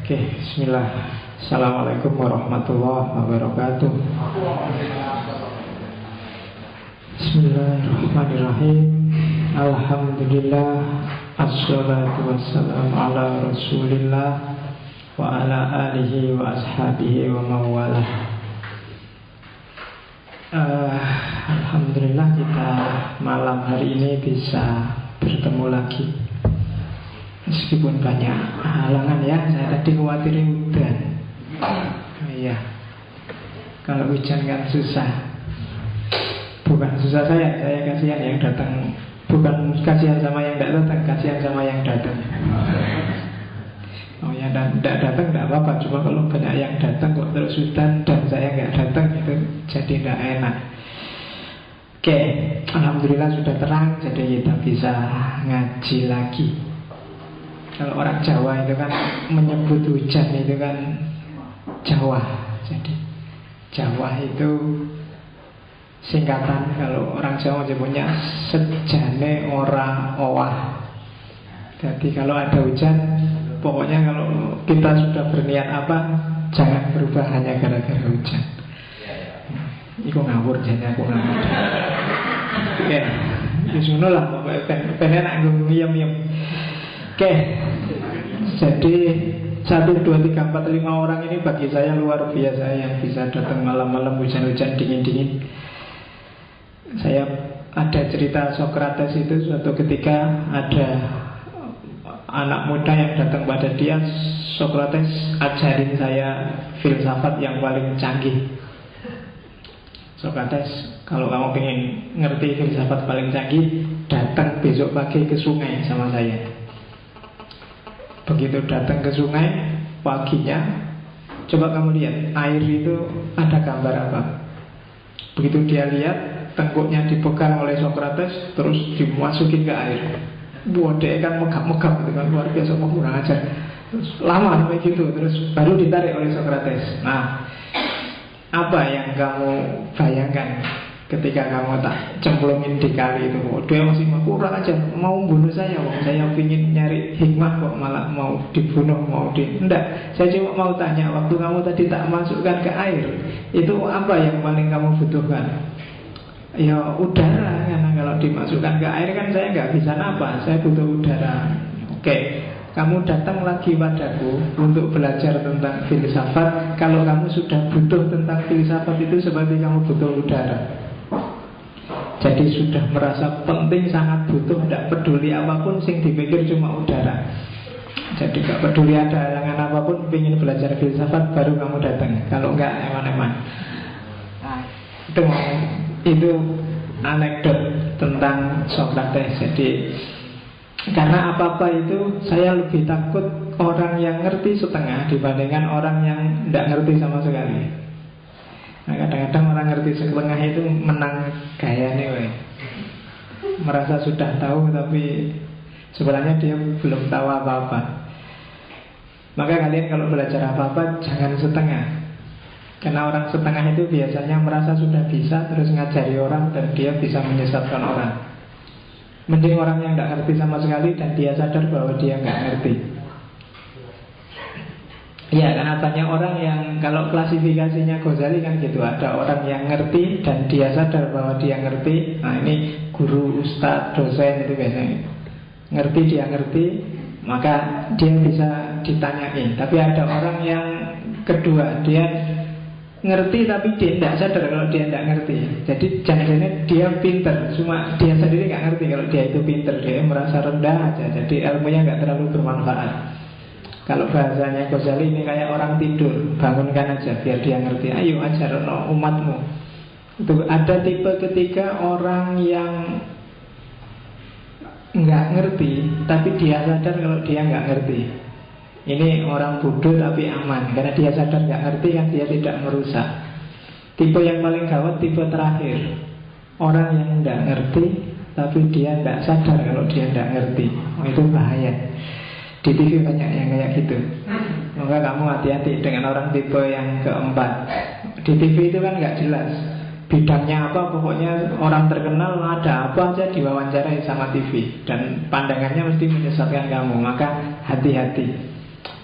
Oke, bismillah. Assalamualaikum warahmatullahi wabarakatuh. Bismillahirrahmanirrahim. Alhamdulillah. Assalatu wassalamu ala rasulillah wa ala alihi wa ashabihi wa mawalah. Alhamdulillah kita malam hari ini bisa bertemu lagi. Meskipun banyak halangan ya, saya tadi khawatir hujan. Iya, kalau hujan kan susah. Bukan susah saya kasihan yang datang. Bukan kasihan sama yang tidak datang, kasihan sama yang datang. Oh ya, dan tidak datang tidak apa-apa. Cuma kalau banyak yang datang kok terus hujan dan saya nggak datang, itu jadi tidak enak. Oke, alhamdulillah sudah terang, jadi kita bisa ngaji lagi. Kalau orang Jawa itu kan menyebut hujan itu kan Jawa. Jadi Jawa itu singkatan. Kalau orang Jawa menyebutnya sejane ora owah. Jadi kalau ada hujan, pokoknya kalau kita sudah berniat apa, jangan berubah hanya gara-gara hujan. Iku ngawur jadi aku ngawur. Oke, bismillah. Pokoknya penenak gue yem. Oke, jadi 1, 2, 3, 4, 5 orang ini bagi saya luar biasa yang bisa datang malam-malam hujan-hujan dingin-dingin. Saya ada cerita Socrates itu suatu ketika ada anak muda yang datang pada dia, Socrates ajarin saya filsafat yang paling canggih. Socrates, kalau kamu pengen ngerti filsafat paling canggih, datang besok pagi ke sungai sama saya. Begitu datang ke sungai paginya, coba kamu lihat air itu ada gambar apa. Begitu dia lihat, tengkuknya dipegang oleh Socrates, terus dimasukin ke air. Buat dia kan megap-megap gitu kan, luar biasa, mau kurang ajar. Terus lama sampai gitu, terus baru ditarik oleh Socrates. Nah, apa yang kamu bayangkan ketika kamu tak cemplungin di kali itu? Oh, dia masih kurang aja, mau bunuh saya. Saya ingin nyari hikmah kok malah mau dibunuh, enggak, saya cuma mau tanya, waktu kamu tadi tak masukkan ke air, itu apa yang paling kamu butuhkan? Ya udara, karena kalau dimasukkan ke air kan saya nggak bisa napas, saya butuh udara. Oke, kamu datang lagi padaku untuk belajar tentang filsafat. Kalau kamu sudah butuh tentang filsafat itu seperti kamu butuh udara. Jadi sudah merasa penting, sangat butuh, tidak peduli apapun, sing dipikir cuma udara. Jadi gak peduli ada halangan apapun, ingin belajar filsafat baru kamu datang. Kalau enggak, eman-eman. Nah, itu anekdot tentang Socrates. Jadi karena apa-apa itu saya lebih takut orang yang ngerti setengah dibandingkan orang yang tidak ngerti sama sekali. Nah, kadang-kadang orang ngerti setengah itu menang gayanya, merasa sudah tahu tapi sebenarnya dia belum tahu apa-apa. Maka kalian kalau belajar apa-apa jangan setengah. Karena orang setengah itu biasanya merasa sudah bisa, terus ngajari orang dan dia bisa menyesatkan orang. Mending orang yang tidak ngerti sama sekali dan dia sadar bahwa dia nggak ngerti. Ya, karena banyak orang yang, kalau klasifikasinya Ghazali kan gitu, ada orang yang ngerti dan dia sadar bahwa dia ngerti. Nah, ini guru, ustadz, dosen itu biasanya ngerti, dia ngerti, maka dia bisa ditanyain. Tapi ada orang yang kedua, dia ngerti tapi dia tidak sadar kalau dia tidak ngerti. Jadi jangan-jangan dia pinter, cuma dia sendiri nggak ngerti kalau dia itu pinter. Dia merasa rendah aja, jadi ilmunya nggak terlalu bermanfaat. Kalau bahasanya Ghazali ini kayak orang tidur, bangunkan aja biar dia ngerti. Ayo ajar umatmu. Itu ada tipe ketiga orang yang nggak ngerti tapi dia sadar kalau dia nggak ngerti. Ini orang bodoh tapi aman, karena dia sadar nggak ngerti kan dia tidak merusak. Tipe yang paling gawat tipe terakhir, orang yang nggak ngerti tapi dia nggak sadar kalau dia nggak ngerti. Oh, itu bahaya. Di TV banyak yang kayak gitu. Maka kamu hati-hati dengan orang tipe yang keempat. Di TV itu kan nggak jelas bidangnya apa, pokoknya orang terkenal ada apa aja diwawancarai sama TV dan pandangannya mesti menyesatkan kamu. Maka hati-hati.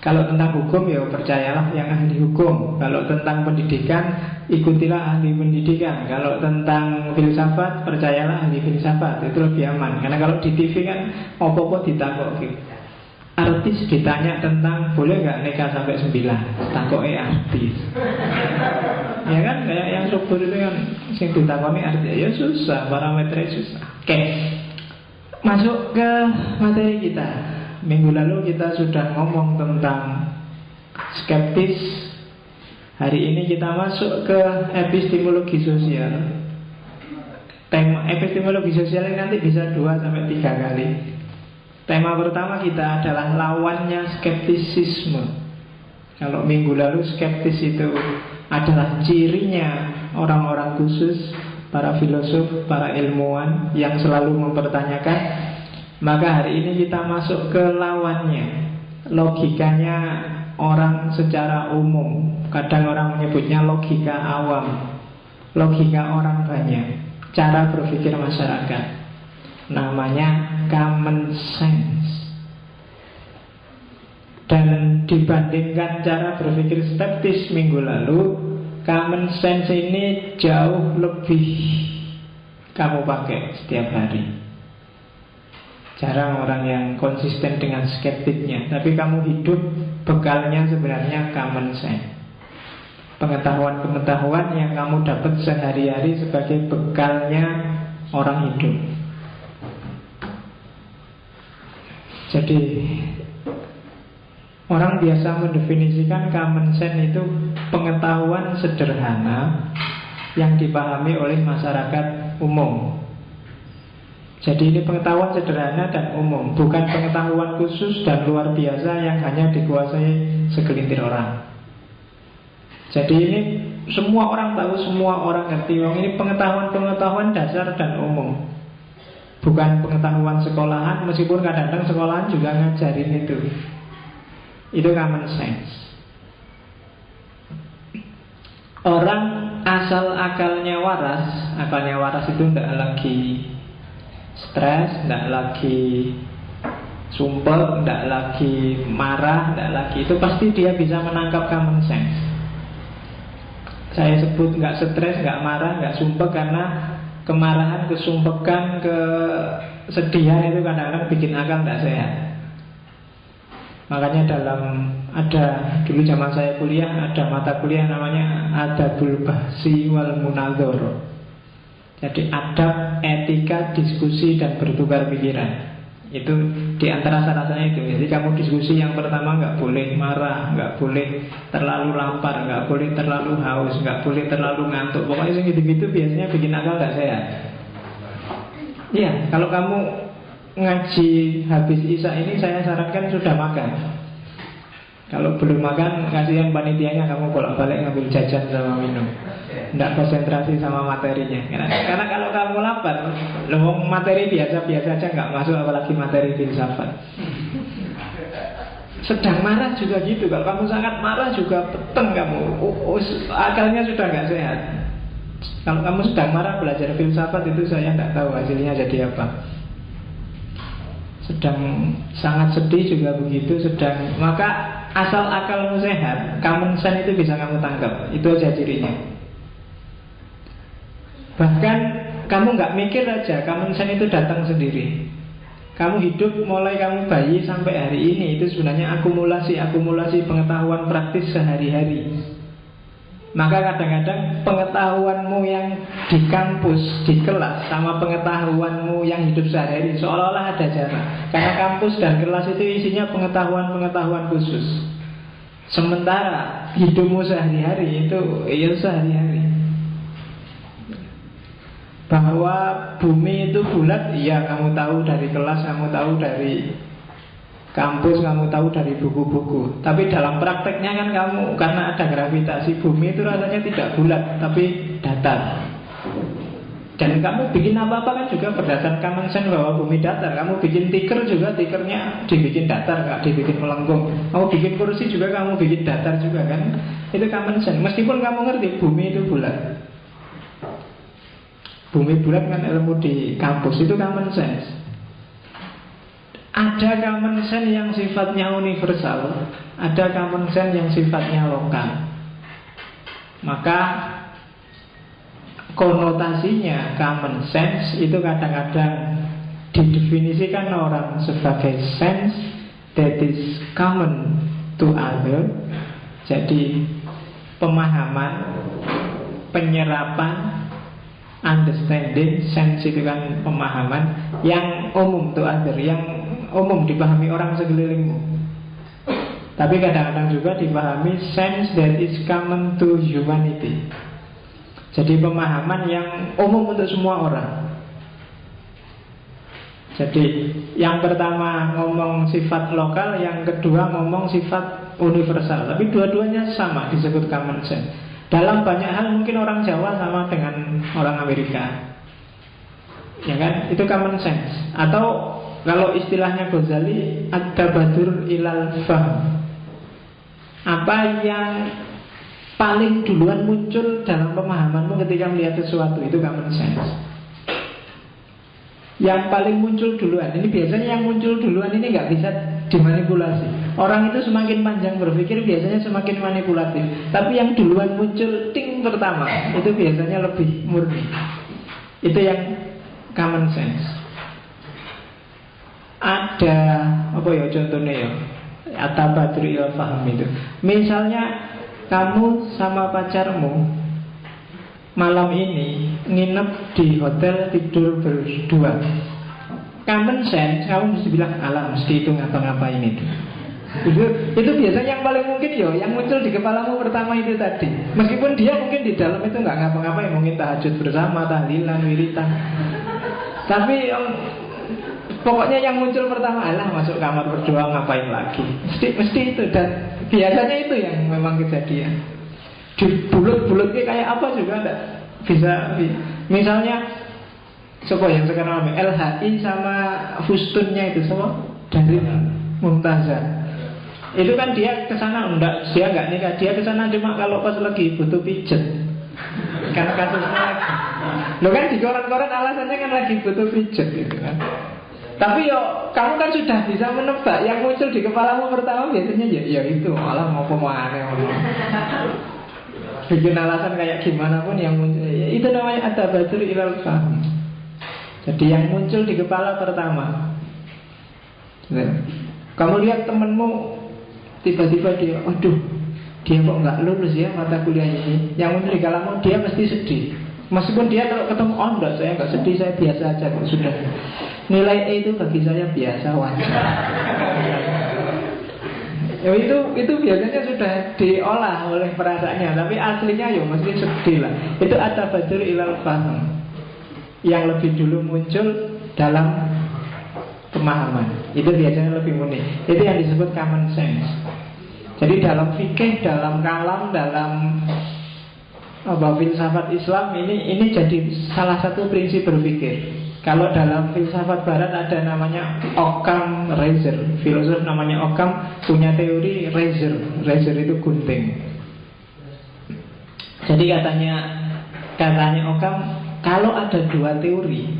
Kalau tentang hukum ya percayalah yang ahli hukum. Kalau tentang pendidikan ikutilah ahli pendidikan. Kalau tentang filsafat percayalah ahli filsafat. Itu lebih aman. Karena kalau di TV kan apa-apa ditakok gitu. Artis ditanya tentang boleh nggak nikah sampai 9, takoknya artis. Ya kan kayak yang subur itu kan sing ditakoni artis. Ya susah, parameternya susah. Oke. Masuk ke materi kita. Minggu lalu kita sudah ngomong tentang skeptis. Hari ini kita masuk ke epistemologi sosial. Tema epistemologi sosial ini nanti bisa 2-3 kali. Tema pertama kita adalah lawannya skeptisisme. Kalau minggu lalu skeptis itu adalah cirinya orang-orang khusus, para filosof, para ilmuwan yang selalu mempertanyakan. Maka hari ini kita masuk ke lawannya, logikanya orang secara umum. Kadang orang menyebutnya logika awam, logika orang banyak, cara berpikir masyarakat. Namanya common sense. Dan dibandingkan cara berpikir skeptis minggu lalu, common sense ini jauh lebih kamu pakai setiap hari. Jarang orang yang konsisten dengan skeptiknya. Tapi kamu hidup bekalnya sebenarnya common sense. Pengetahuan-pengetahuan yang kamu dapat sehari-hari sebagai bekalnya orang hidup. Jadi orang biasa mendefinisikan common sense itu pengetahuan sederhana yang dipahami oleh masyarakat umum. Jadi ini pengetahuan sederhana dan umum, bukan pengetahuan khusus dan luar biasa yang hanya dikuasai segelintir orang. Jadi ini semua orang tahu, semua orang ngerti. Ini pengetahuan-pengetahuan dasar dan umum, bukan pengetahuan sekolahan. Meskipun kadang-kadang sekolahan juga ngajarin itu. Itu common sense. Orang asal akalnya waras itu tidak lagi stres, tidak lagi sumpah, tidak lagi marah, tidak lagi. Itu pasti dia bisa menangkap common sense. Saya sebut nggak stres, nggak marah, nggak sumpah karena kemarahan, kesumpekan, kesedihan itu kadang-kadang bikin akal tidak sehat. Makanya ada dulu zaman saya kuliah, ada mata kuliah namanya Adabul Bahsi wal Munadzara. Jadi adab, etika, diskusi, dan bertukar pikiran. Itu diantara syaratnya itu. Jadi kamu diskusi yang pertama nggak boleh marah, nggak boleh terlalu lapar, nggak boleh terlalu haus, nggak boleh terlalu ngantuk. Pokoknya yang gitu-gitu biasanya bikin akal nggak sehat. Iya, kalau kamu ngaji habis isya ini saya sarankan sudah makan. Kalau belum makan, kasihan panitianya, kamu bolak-balik ngambil jajan sama minum. Tidak konsentrasi sama materinya. Karena kalau kamu lapar, materi biasa-biasa aja nggak masuk, apalagi materi filsafat. Sedang marah juga gitu. Kalau kamu sangat marah juga peteng kamu. Akalnya sudah nggak sehat. Kalau kamu sedang marah belajar filsafat itu saya nggak tahu hasilnya jadi apa. Sedang sangat sedih juga begitu. Maka asal akalmu sehat, common sense itu bisa kamu tangkap. Itu aja cirinya. Bahkan kamu nggak mikir aja, common sense itu datang sendiri. Kamu hidup mulai kamu bayi sampai hari ini, itu sebenarnya akumulasi pengetahuan praktis sehari-hari. Maka kadang-kadang pengetahuanmu yang di kampus, di kelas, sama pengetahuanmu yang hidup sehari-hari seolah-olah ada jarak. Karena kampus dan kelas itu isinya pengetahuan-pengetahuan khusus. Sementara hidupmu sehari-hari itu ya sehari-hari. Bahwa bumi itu bulat, iya kamu tahu dari kelas, kamu tahu dari kampus, kamu tahu dari buku-buku. Tapi dalam prakteknya kan kamu, karena ada gravitasi, bumi itu rasanya tidak bulat, tapi datar. Dan kamu bikin apa-apa kan juga berdasarkan common sense bahwa bumi datar. Kamu bikin tikar juga, tikernya dibikin datar, nggak dibikin melengkung. Kamu bikin kursi juga, kamu bikin datar juga kan. Itu common sense. Meskipun kamu ngerti bumi itu bulat. Bumi bulat kan ilmu di kampus, itu common sense. Ada common sense yang sifatnya universal, ada common sense yang sifatnya lokal. Maka konotasinya common sense itu kadang-kadang didefinisikan orang sebagai sense that is common to other. Jadi pemahaman, penyerapan, understanding, sense itu kan pemahaman yang umum to other, yang umum dipahami orang sekelilingmu. Tapi kadang-kadang juga dipahami sense that is common to humanity. Jadi pemahaman yang umum untuk semua orang. Jadi yang pertama ngomong sifat lokal, yang kedua ngomong sifat universal. Tapi dua-duanya sama disebut common sense. Dalam banyak hal mungkin orang Jawa sama dengan orang Amerika, ya kan? Itu common sense. Atau kalau istilahnya Ghazali, ad-tabadur ilal fahm. Apa yang paling duluan muncul dalam pemahamanmu ketika melihat sesuatu, itu common sense. Yang paling muncul duluan, ini biasanya yang muncul duluan ini nggak bisa dimanipulasi. Orang itu semakin panjang berpikir biasanya semakin manipulatif. Tapi yang duluan muncul ting pertama, itu biasanya lebih murni. Itu yang common sense. Ada apa ya contohnya ya, at-tabadur ilal fahm itu. Misalnya kamu sama pacarmu malam ini nginep di hotel, tidur berdua. Common sense, kamu mesti bilang alam, mesti itu ngapa-ngapain itu. Itu biasanya yang paling mungkin ya, yang muncul di kepalamu pertama itu tadi. Meskipun dia mungkin di dalam itu nggak ngapa-ngapain, mungkin tahajud bersama, tahlilan, wiritan. Tapi pokoknya yang muncul pertama, alah masuk kamar berdua ngapain lagi. Mesti itu, dan biasanya itu yang memang kejadian. Di bulut-bulut kayak apa juga enggak bisa. Misalnya siapa yang sekarang LHI sama Fustunnya itu semua dari Mumtazah. Itu kan dia kesana enggak, dia enggak nikah, dia kesana cuma kalau pas lagi butuh pijet. Kan kasusnya lagi. Lo kan di koran-koran alasannya kan lagi butuh pijet gitu kan. Tapi yo, kamu kan sudah bisa menebak yang muncul di kepalamu pertama biasanya ya itu, malah mau pemane bikin alasan kayak gimana pun yang muncul, ya, itu namanya at-tabadur ilal fahm. Jadi yang muncul di kepala pertama. Kamu lihat temenmu tiba-tiba dia, aduh, dia kok nggak lulus ya mata kuliah ini. Yang muncul di kepalamu dia mesti sedih. Meskipun dia kalau ketemu, oh enggak, saya nggak sedih, saya biasa aja kok, sudah. Nilai E itu bagi saya biasa, wajar. Ya, itu biasanya sudah diolah oleh perasaannya, tapi aslinya ya mesti sedih lah. Itu at-tabadur ilal fahm, yang lebih dulu muncul dalam pemahaman. Itu biasanya lebih murni. Itu yang disebut common sense. Jadi dalam fikih, dalam kalam, dalam filsafat Islam ini jadi salah satu prinsip berpikir. Kalau dalam filsafat barat ada namanya Occam Razor. Filosof namanya Occam punya teori razor. Razor itu gunting. Jadi katanya Occam, kalau ada dua teori,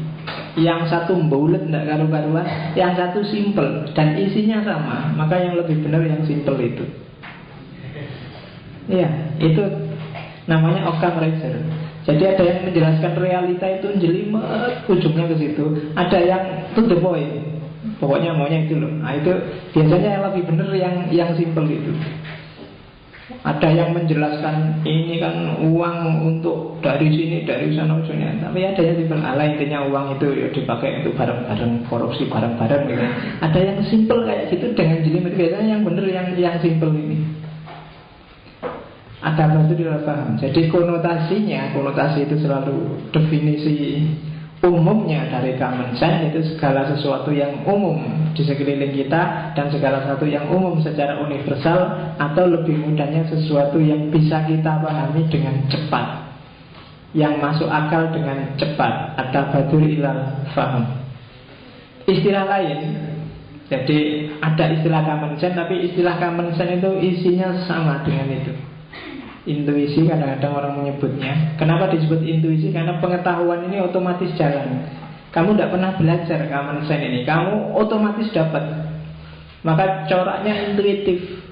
yang satu bulat tidak karu-karuan, yang satu simple dan isinya sama, maka yang lebih benar yang simple itu. Iya, itu namanya Occam Razor. Jadi ada yang menjelaskan realita itu jelimet, ujungnya ke situ. Ada yang to the point, pokoknya maunya itu loh. Nah itu biasanya yang lebih benar yang simple itu. Ada yang menjelaskan ini kan uang untuk dari sini, dari sana, ujungnya. Tapi ada yang simple, ala intinya uang itu ya dipakai untuk barang-barang korupsi, barang-barang gitu. Ada yang simple kayak gitu dengan jelimet. Biasanya yang benar yang simple ini. At-tabadur ilal fahm. Jadi konotasi itu selalu definisi umumnya dari common sense itu segala sesuatu yang umum di sekeliling kita dan segala sesuatu yang umum secara universal, atau lebih mudahnya sesuatu yang bisa kita pahami dengan cepat, yang masuk akal dengan cepat. At-tabadur ilal fahm. Istilah lain, jadi ada istilah common sense, tapi istilah common sense itu isinya sama dengan itu. Intuisi kadang-kadang orang menyebutnya. Kenapa disebut intuisi? Karena pengetahuan ini otomatis jalan. Kamu tidak pernah belajar common sense ini, kamu otomatis dapat. Maka coraknya intuitif.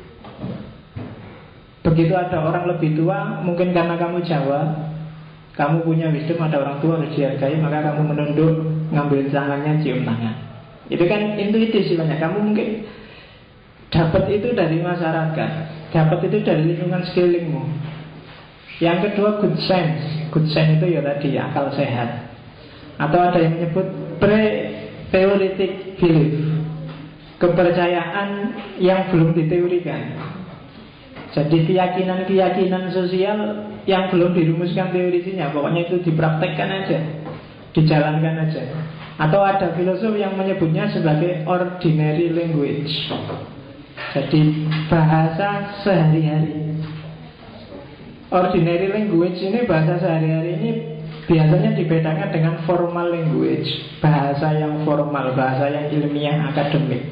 Begitu ada orang lebih tua, mungkin karena kamu Jawa, kamu punya wisdom, ada orang tua harus dihargai, maka kamu menunduk, ngambil tangannya, cium tangan. Itu kan intuitif sifatnya. Kamu mungkin dapat itu dari masyarakat, dapat itu dari lingkungan sekelilingmu. Yang kedua good sense. Good sense itu ya tadi akal sehat. Atau ada yang menyebut pre-theoretic belief, kepercayaan yang belum diteorikan. Jadi keyakinan-keyakinan sosial yang belum dirumuskan teorisinya, pokoknya itu dipraktekkan aja, dijalankan aja. Atau ada filosof yang menyebutnya sebagai ordinary language. Jadi bahasa sehari-hari. Ordinary language ini, bahasa sehari-hari ini biasanya dibedakan dengan formal language, bahasa yang formal, bahasa yang ilmiah, akademik.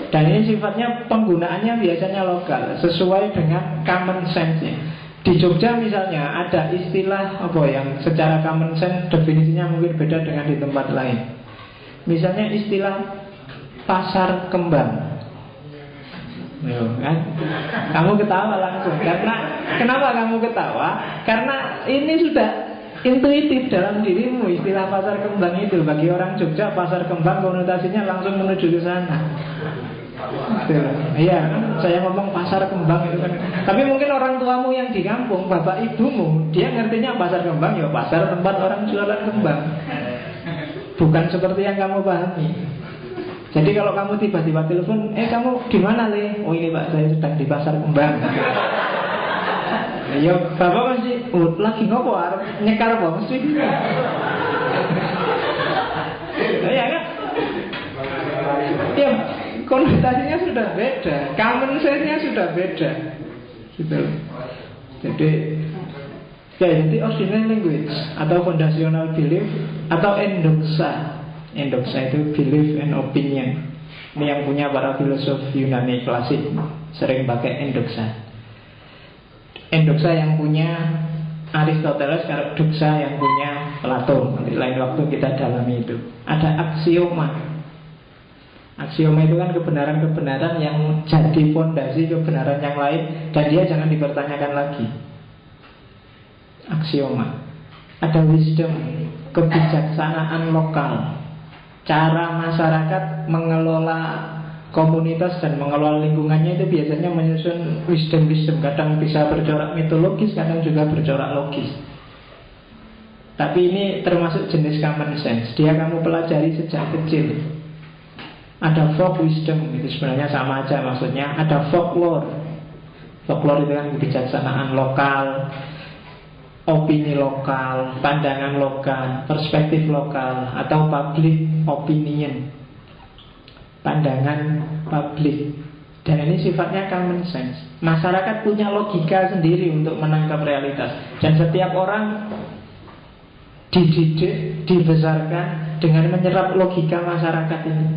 Dan ini sifatnya penggunaannya biasanya lokal, sesuai dengan common sense-nya. Di Jogja misalnya ada istilah apa yang secara common sense definisinya mungkin beda dengan di tempat lain. Misalnya istilah pasar kembang. Yo, kan? Kamu ketawa langsung. Karena kenapa kamu ketawa? Karena ini sudah intuitif dalam dirimu. Istilah pasar kembang itu bagi orang Jogja, pasar kembang konotasinya langsung menuju ke sana. Iya, saya ngomong pasar kembang itu kan. Tapi mungkin orang tuamu yang di kampung, bapak ibumu, dia ngertinya pasar kembang ya pasar tempat orang jualan kembang. Bukan seperti yang kamu pahami. Jadi kalau kamu tiba-tiba telepon, kamu di mana Le? Oh ini Pak, saya sedang di pasar kembang. Ya bapak masih lagi ngopo arep nyekar apa mesti. Ya kan? Ya, konotasinya sudah beda, common sense-nya sudah beda, gitu. Jadi ordinary language atau foundational belief atau endoxa. Endoxa itu belief and opinion. Ini yang punya para filosof Yunani klasik sering pakai endoxa. Endoxa yang punya Aristoteles, doxa yang punya Plato. Nanti lain waktu kita dalami itu. Ada aksioma. Aksioma itu kan kebenaran-kebenaran yang jadi fondasi kebenaran yang lain, dan dia jangan dipertanyakan lagi. Aksioma. Ada wisdom, kebijaksanaan lokal, cara masyarakat mengelola komunitas dan mengelola lingkungannya itu biasanya menyusun wisdom-wisdom. Kadang bisa bercorak mitologis, kadang juga bercorak logis. Tapi ini termasuk jenis common sense. Dia kamu pelajari sejak kecil. Ada folk wisdom, itu sebenarnya sama aja maksudnya. Ada folklore. Folklore itu kan kebijaksanaan lokal, opini lokal, pandangan lokal, perspektif lokal, atau public opinion, pandangan publik. Dan ini sifatnya common sense. Masyarakat punya logika sendiri untuk menangkap realitas. Dan setiap orang dididik, dibesarkan dengan menyerap logika masyarakat ini.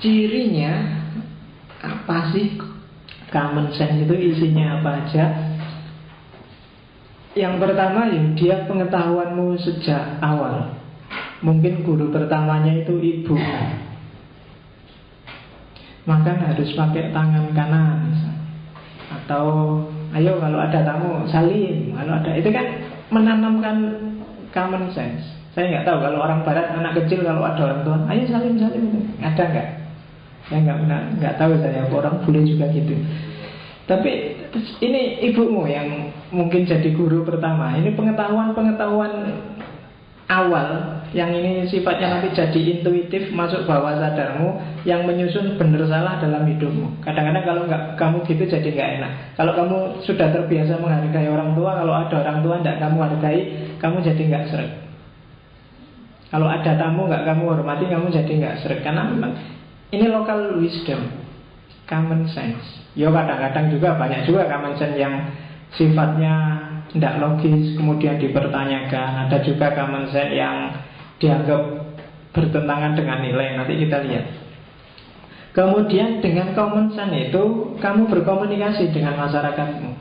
Cirinya apa sih? Common sense itu isinya apa aja? Yang pertama ya, dia pengetahuanmu sejak awal. Mungkin guru pertamanya itu ibu, maka harus pakai tangan kanan. Atau ayo kalau ada tamu salim, kalau ada, itu kan menanamkan common sense. Saya nggak tahu kalau orang barat, anak kecil kalau ada orang tua, ayo salim, ada nggak? Saya nggak tahu saya, orang bule juga gitu. Tapi ini ibumu yang mungkin jadi guru pertama. Ini pengetahuan awal yang ini sifatnya nanti jadi intuitif, masuk bawah sadarmu, yang menyusun benar salah dalam hidupmu. Kadang-kadang kalau nggak kamu gitu jadi nggak enak. Kalau kamu sudah terbiasa menghargai orang tua, kalau ada orang tua nggak kamu hargai, kamu jadi nggak sreg. Kalau ada tamu nggak kamu hormati, kamu jadi nggak sreg. Karena memang ini local wisdom, common sense. Ya kadang-kadang juga banyak juga common sense yang sifatnya tidak logis, kemudian dipertanyakan. Ada juga common sense yang dianggap bertentangan dengan nilai. Nanti kita lihat. Kemudian dengan common sense itu kamu berkomunikasi dengan masyarakatmu.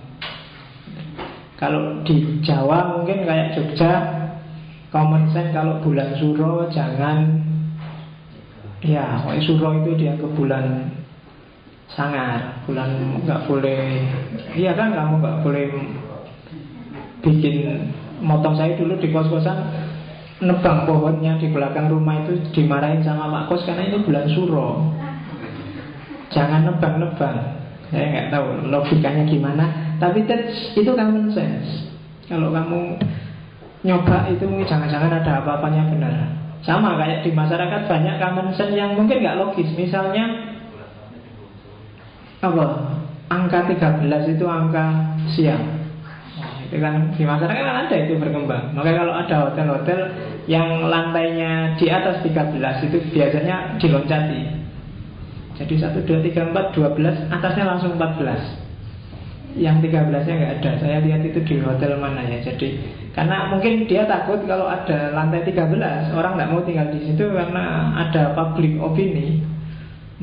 Kalau di Jawa mungkin kayak Jogja, common sense kalau bulan Suro jangan, ya Suro itu dia ke bulan sangar, bulan nggak boleh, iya kan, kamu nggak boleh bikin. Motong saya dulu di kos-kosan, nebang pohonnya di belakang rumah itu dimarahin sama Pak Kos karena ini bulan Suro. Jangan nebang-nebang. Saya nggak tahu logikanya gimana, tapi itu common sense. Kalau kamu nyoba itu jangan-jangan ada apa-apanya benar. Sama kayak di masyarakat banyak common sense yang mungkin nggak logis. Misalnya apa? Angka 13 itu angka siang. Itu kan di masyarakat kan ada itu berkembang. Makanya kalau ada hotel-hotel yang lantainya di atas 13 itu biasanya diloncati. Jadi 1, 2, 3, 4, 12, atasnya langsung 14. Yang 13-nya nggak ada. Saya lihat itu di hotel mana ya. Jadi karena mungkin dia takut kalau ada lantai 13, orang nggak mau tinggal di situ karena ada public opini.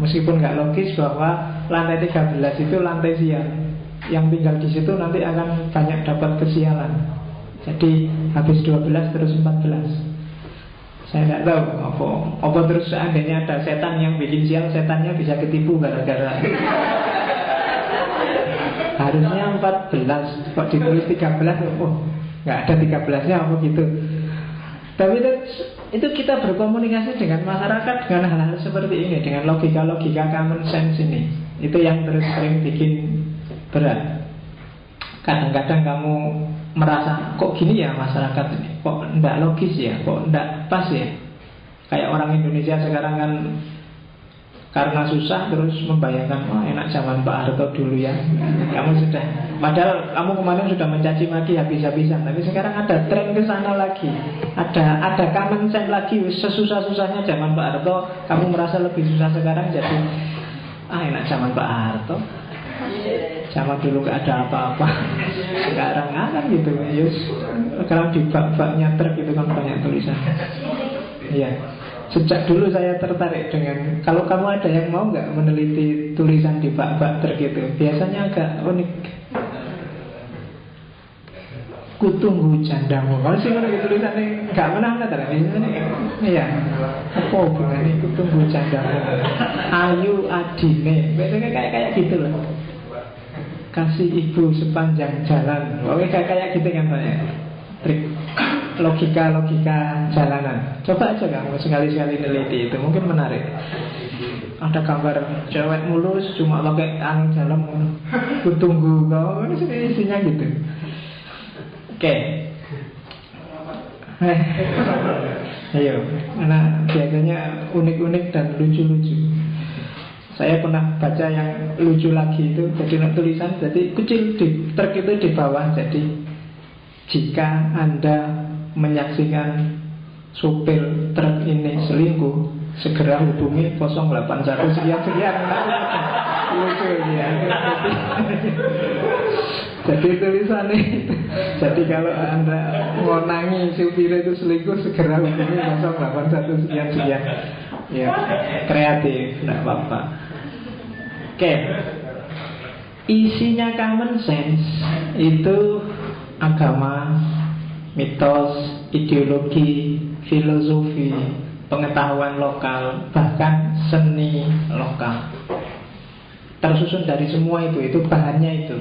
Meskipun nggak logis bahwa lantai 13 itu lantai siang. Yang tinggal di situ nanti akan banyak dapat kesialan. Jadi habis 12 terus 14. Saya tidak tahu apa terus seandainya ada setan yang bikin sial, setannya bisa ketipu gara-gara harusnya 14 kok ditulis 13. Oh, nggak ada 13-nya apa gitu. Tapi itu kita berkomunikasi dengan masyarakat dengan hal-hal seperti ini, dengan logika-logika common sense ini. Itu yang terus sering bikin berat. Kadang-kadang kamu merasa kok gini ya masyarakat ini, kok enggak logis ya, kok enggak pas ya. Kayak orang Indonesia sekarang kan karena susah terus membayangkan, wah enak zaman Pak Harto dulu ya. Kamu sudah, padahal kamu kemarin sudah mencaci maki habis-habisan, tapi sekarang ada tren ke sana lagi. Ada common sense lagi, sesusah-susahnya zaman Pak Harto, kamu merasa lebih susah sekarang jadi enak zaman Pak Harto. Zaman dulu gak ada apa-apa. Sekarang kan gitu. Yus, sekarang di bak-baknya truk itu kan banyak tulisan. Iya. Sejak dulu saya tertarik dengan, kalau kamu ada yang mau nggak meneliti tulisan di bak-bak truk itu, biasanya agak unik. Kutunggu jandamu. Kalau sih kalau tulisannya nggak mana-mana tadi. Iya. Apa hubungannya kutunggu jandamu? Ayu adine. Biasanya kayak gitu loh. Kasih ibu sepanjang jalan. Oke, kayak gitu kan banyak trik logika jalanan. Coba aja kamu sekali-sekali neliti itu, mungkin menarik. Ada gambar cewek mulus cuma pakai angin jalan. Kutunggu kau, isinya gitu. Oke. Ayo, karena biasanya unik-unik dan lucu-lucu. Saya pernah baca yang lucu lagi itu, jadi tulisan, jadi kecil di truk itu di bawah. Jadi jika Anda menyaksikan supir truk ini selingkuh, segera hubungi 081 sekian. Lucu ya. Jadi tulisannya, jadi kalau Anda ngonangi supir itu selingkuh, segera hubungi 081 sekian. Ya, kreatif, tidak apa-apa. Oke, isinya common sense itu agama, mitos, ideologi, filosofi, pengetahuan lokal, bahkan seni lokal. Tersusun dari semua itu bahannya itu.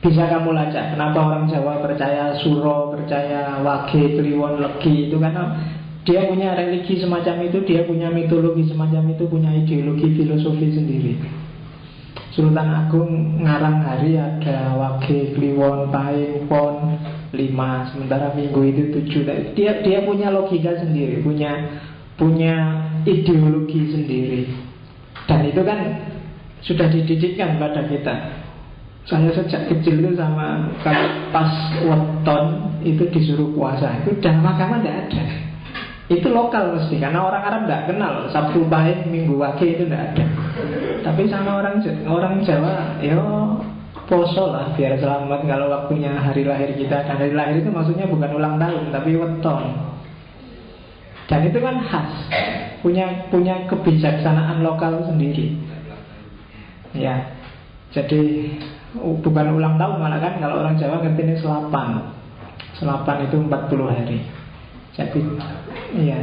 Bisa kamu lacak. Kenapa orang Jawa percaya Suro, percaya Wage, Kliwon, Legi, itu karena dia punya religi semacam itu, dia punya mitologi semacam itu, punya ideologi filosofi sendiri. Sultan Agung ngarang hari ada Wage, Kliwon, Pahing, Pon 5, sementara Minggu itu 7. Dia punya logika sendiri, punya ideologi sendiri. Dan itu kan sudah dididikkan pada kita. Saya sejak kecil itu sama kalau pas weton itu disuruh puasa, itu dalam agama tidak ada. Itu lokal mesti, karena orang Arab tidak kenal Sabtu Pahing, Minggu Wage itu tidak ada. Tapi sama orang Jawa, ya poso lah biar selamat kalau waktunya hari lahir kita. Dan hari lahir itu maksudnya bukan ulang tahun, tapi weton. Dan itu kan khas, punya kebijaksanaan lokal sendiri. Ya, jadi bukan ulang tahun malah kan, kalau orang Jawa ngerti ini selapan. Selapan itu 40 hari. Jadi iya.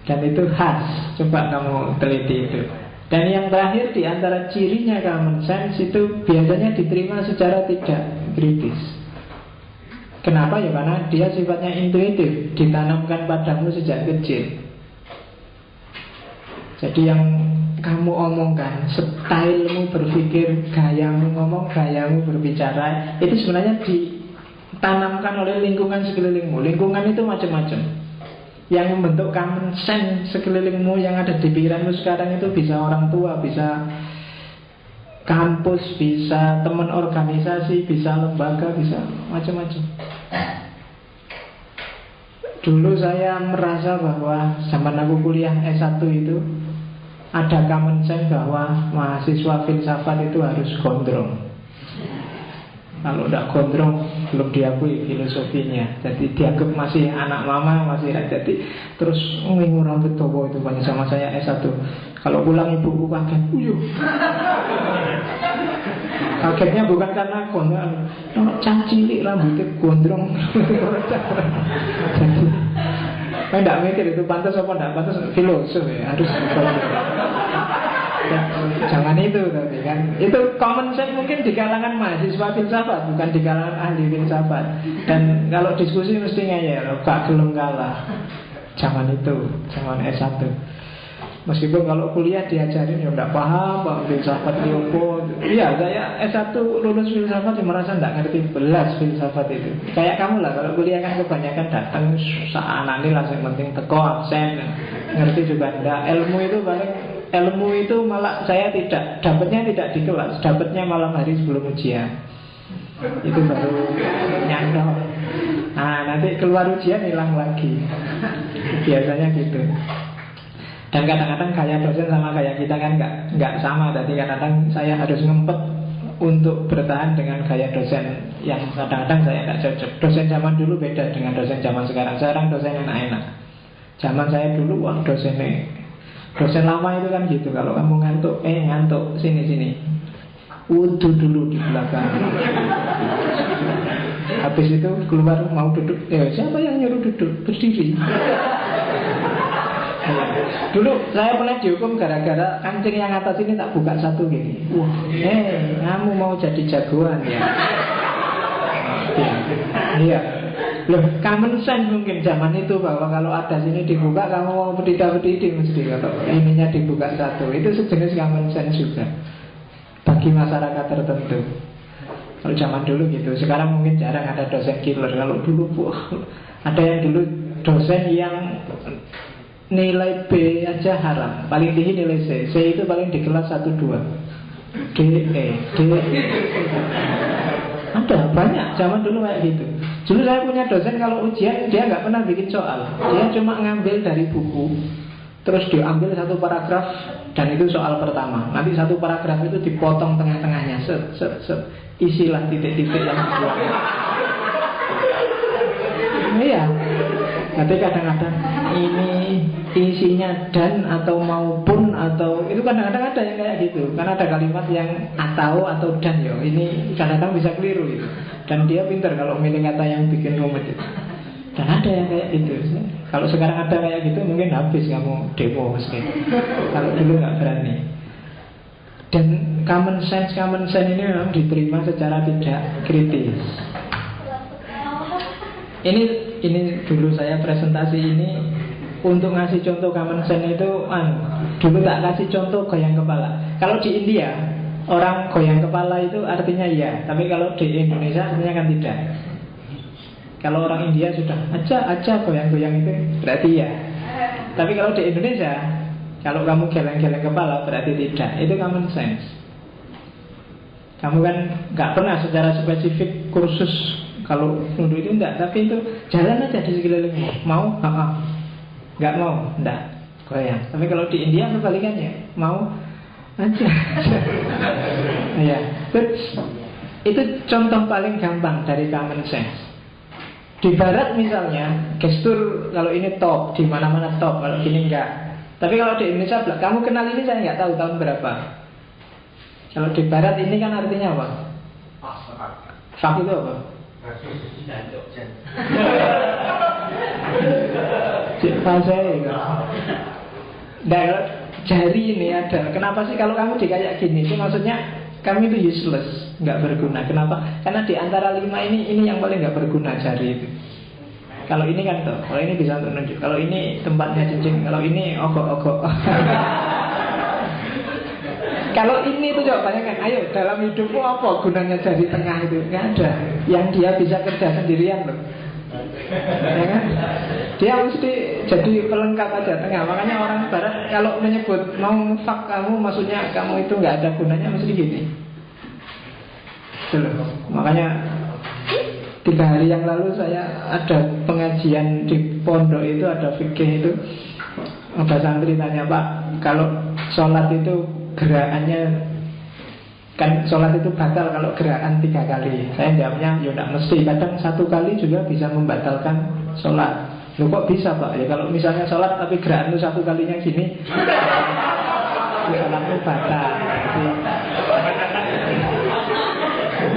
Dan itu khas. Coba kamu teliti itu. Dan yang terakhir di antara cirinya common sense itu biasanya diterima secara tidak kritis. Kenapa? Ya karena dia sifatnya intuitif, ditanamkan padamu sejak kecil. Jadi yang kamu omongkan, stylemu berpikir, gayamu ngomong, gayamu berbicara, itu sebenarnya ditanamkan oleh lingkungan sekelilingmu. Lingkungan itu macam-macam. Yang membentuk common sense sekelilingmu yang ada di pikiranmu sekarang itu bisa orang tua, bisa kampus, bisa teman organisasi, bisa lembaga, bisa macam-macam. Dulu saya merasa bahwa zaman aku kuliah S1 itu ada common sense bahwa mahasiswa filsafat itu harus gondrong. Kalau tidak gondrong belum diakui filosofinya. Jadi dianggap masih anak mama, masih jadi. Terus ngingu rambut tobo itu banyak sama saya S1. Kalau pulang ibuku kaget, uyuh. Kagetnya bukan karena gondrong, cacilik rambutnya gondrong. Jadi saya tidak mikir itu pantas apa tidak pantas, filosof ya harus ya, jangan itu tapi kan itu common sense mungkin di kalangan mahasiswa filsafat, bukan di kalangan ahli filsafat. Dan kalau diskusi mesti ngeyel, gak gelem kalah. Jangan itu, jangan S1. Meskipun kalau kuliah diajarin ya tidak paham Pak filsafat diopo. Iya, saya S1 lulus filsafat ya merasa tidak ngerti belas filsafat itu. Kayak kamu lah, kalau kuliah kan kebanyakan datang saanane lah, yang penting teko absen. Ngerti juga enggak. Ilmu itu malah saya tidak dapatnya, tidak di kelas, dapatnya malam hari sebelum ujian. Itu baru nyantol. Nah, nanti keluar ujian hilang lagi. Biasanya gitu. Dan kadang-kadang gaya dosen sama gaya kita kan nggak sama. Jadi kadang-kadang saya harus ngempet untuk bertahan dengan gaya dosen yang kadang-kadang saya nggak cocok. Dosen zaman dulu beda dengan dosen zaman sekarang. Sekarang dosen enak-enak. Zaman saya dulu wah dosen lama itu kan gitu. Kalau kamu ngantuk, ngantuk, sini. Wudhu dulu di belakang. Habis itu keluar mau duduk. Siapa yang nyuruh duduk? Berdiri. Dulu saya pernah dihukum gara-gara kancing yang atas ini tak buka satu gini. Wah, kamu mau jadi jagoan ya? Iya. Loh, common sense mungkin zaman itu bahwa kalau ada sini dibuka kamu mau berdiri mesti kalau ininya dibuka satu. Itu sejenis common sense juga bagi masyarakat tertentu. Kalau zaman dulu gitu. Sekarang mungkin jarang ada dosen killer. Kalau dulu ada yang dulu dosen yang nilai B aja haram, paling tinggi nilai C. C itu paling di kelas 1-2. D. Ada banyak zaman dulu kayak gitu. Dulu saya punya dosen kalau ujian dia nggak pernah bikin soal, dia cuma ngambil dari buku, terus diambil satu paragraf dan itu soal pertama. Nanti satu paragraf itu dipotong tengah-tengahnya, set, isilah titik-titik yang dibuang. Iya. Nanti kadang-kadang ini isinya dan atau maupun atau itu kadang-kadang ada yang kayak gitu. Karena ada kalimat yang atau dan ya. Ini kadang-kadang bisa keliru gitu. Dan dia pintar kalau milih kata yang bikin rumit itu. Dan ada yang kayak gitu. Kalau sekarang ada kayak gitu mungkin habis kamu demo mesti. Kalau dulu nggak berani. Dan common sense ini memang diterima secara tidak kritis. Ini dulu saya presentasi ini untuk ngasih contoh common sense itu dulu tak kasih contoh goyang kepala. Kalau di India orang goyang kepala itu artinya iya, tapi kalau di Indonesia artinya kan tidak. Kalau orang India sudah aja goyang-goyang itu berarti iya. Tapi kalau di Indonesia kalau kamu geleng-geleng kepala berarti tidak. Itu common sense. Kamu kan nggak pernah secara spesifik kursus kalau nunduk itu enggak, tapi itu jalan aja di sekelilingmu. Mau? Enggak mau? Enggak. Goyang. Tapi kalau di India kebalikannya, mau aja. Ya. Itu contoh paling gampang dari common sense. Di barat misalnya, gestur kalau ini top, di mana-mana top, kalau gini enggak. Tapi kalau di Indonesia, kamu kenal ini saya enggak tahu tahun berapa. Kalau di barat ini kan artinya apa? Fak itu apa? Cik pasai kan. Dan jari ini ada. Kenapa sih kalau kamu dikayak gini? Itu maksudnya kamu itu useless, nggak berguna. Kenapa? Karena di antara 5 ini yang paling nggak berguna jari itu. Kalau ini kan tuh, kalau ini bisa untuk nunjuk. Kalau ini tempatnya cincin, kalau ini ogok-ogok. Kalau ini tuh coba bayangkan, ayo dalam hidupmu apa gunanya jari tengah itu? Nggak ada. Yang dia bisa kerja sendirian loh. Ya kan? Dia mesti jadi pelengkap aja tengah. Makanya orang barat kalau menyebut mau fak kamu, maksudnya kamu itu nggak ada gunanya, mesti gini. Tuh, makanya 3 hari yang lalu saya ada pengajian di pondok itu, ada fikih itu. Ada santri tanya, Pak, kalau sholat itu gerakannya, kan sholat itu batal kalau gerakan 3 kali. Saya jawabnya, ya tidak mesti. Kadang 1 kali juga bisa membatalkan sholat. Loh kok bisa Pak? Ya kalau misalnya sholat tapi gerakan itu 1 kalinya gini, ya sholatnya batal.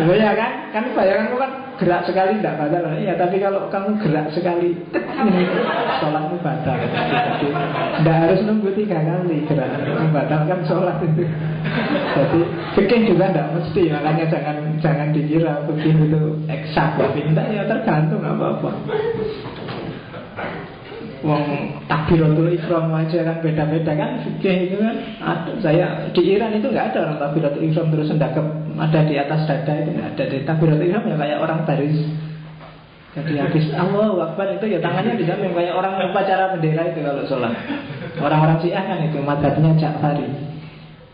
Loh ya kan? Kan bayanganmu kan gerak sekali tidak batal. Iya, tapi kalau kamu gerak sekali, sholatmu batal. Jadi tidak harus nunggu 3 kali gerakan membatalkan sholat itu. Jadi fikih juga tidak mesti. Makanya jangan dikira fikih itu eksak. Tidak, ya tergantung apa-apa. Wong takbiratul ihram aja kan beda-beda kan, fikih itu kan ada. Saya di Iran itu nggak ada orang takbiratul ihram terus sendakep ada di atas dada, itu nggak ada. Di takbiratul ihram ya kayak orang baris. Jadi habis Allahu Akbar itu ya tangannya di samping kayak orang upacara bendera itu kalau sholat. Orang-orang Syiah kan itu mazhabnya Ja'fari.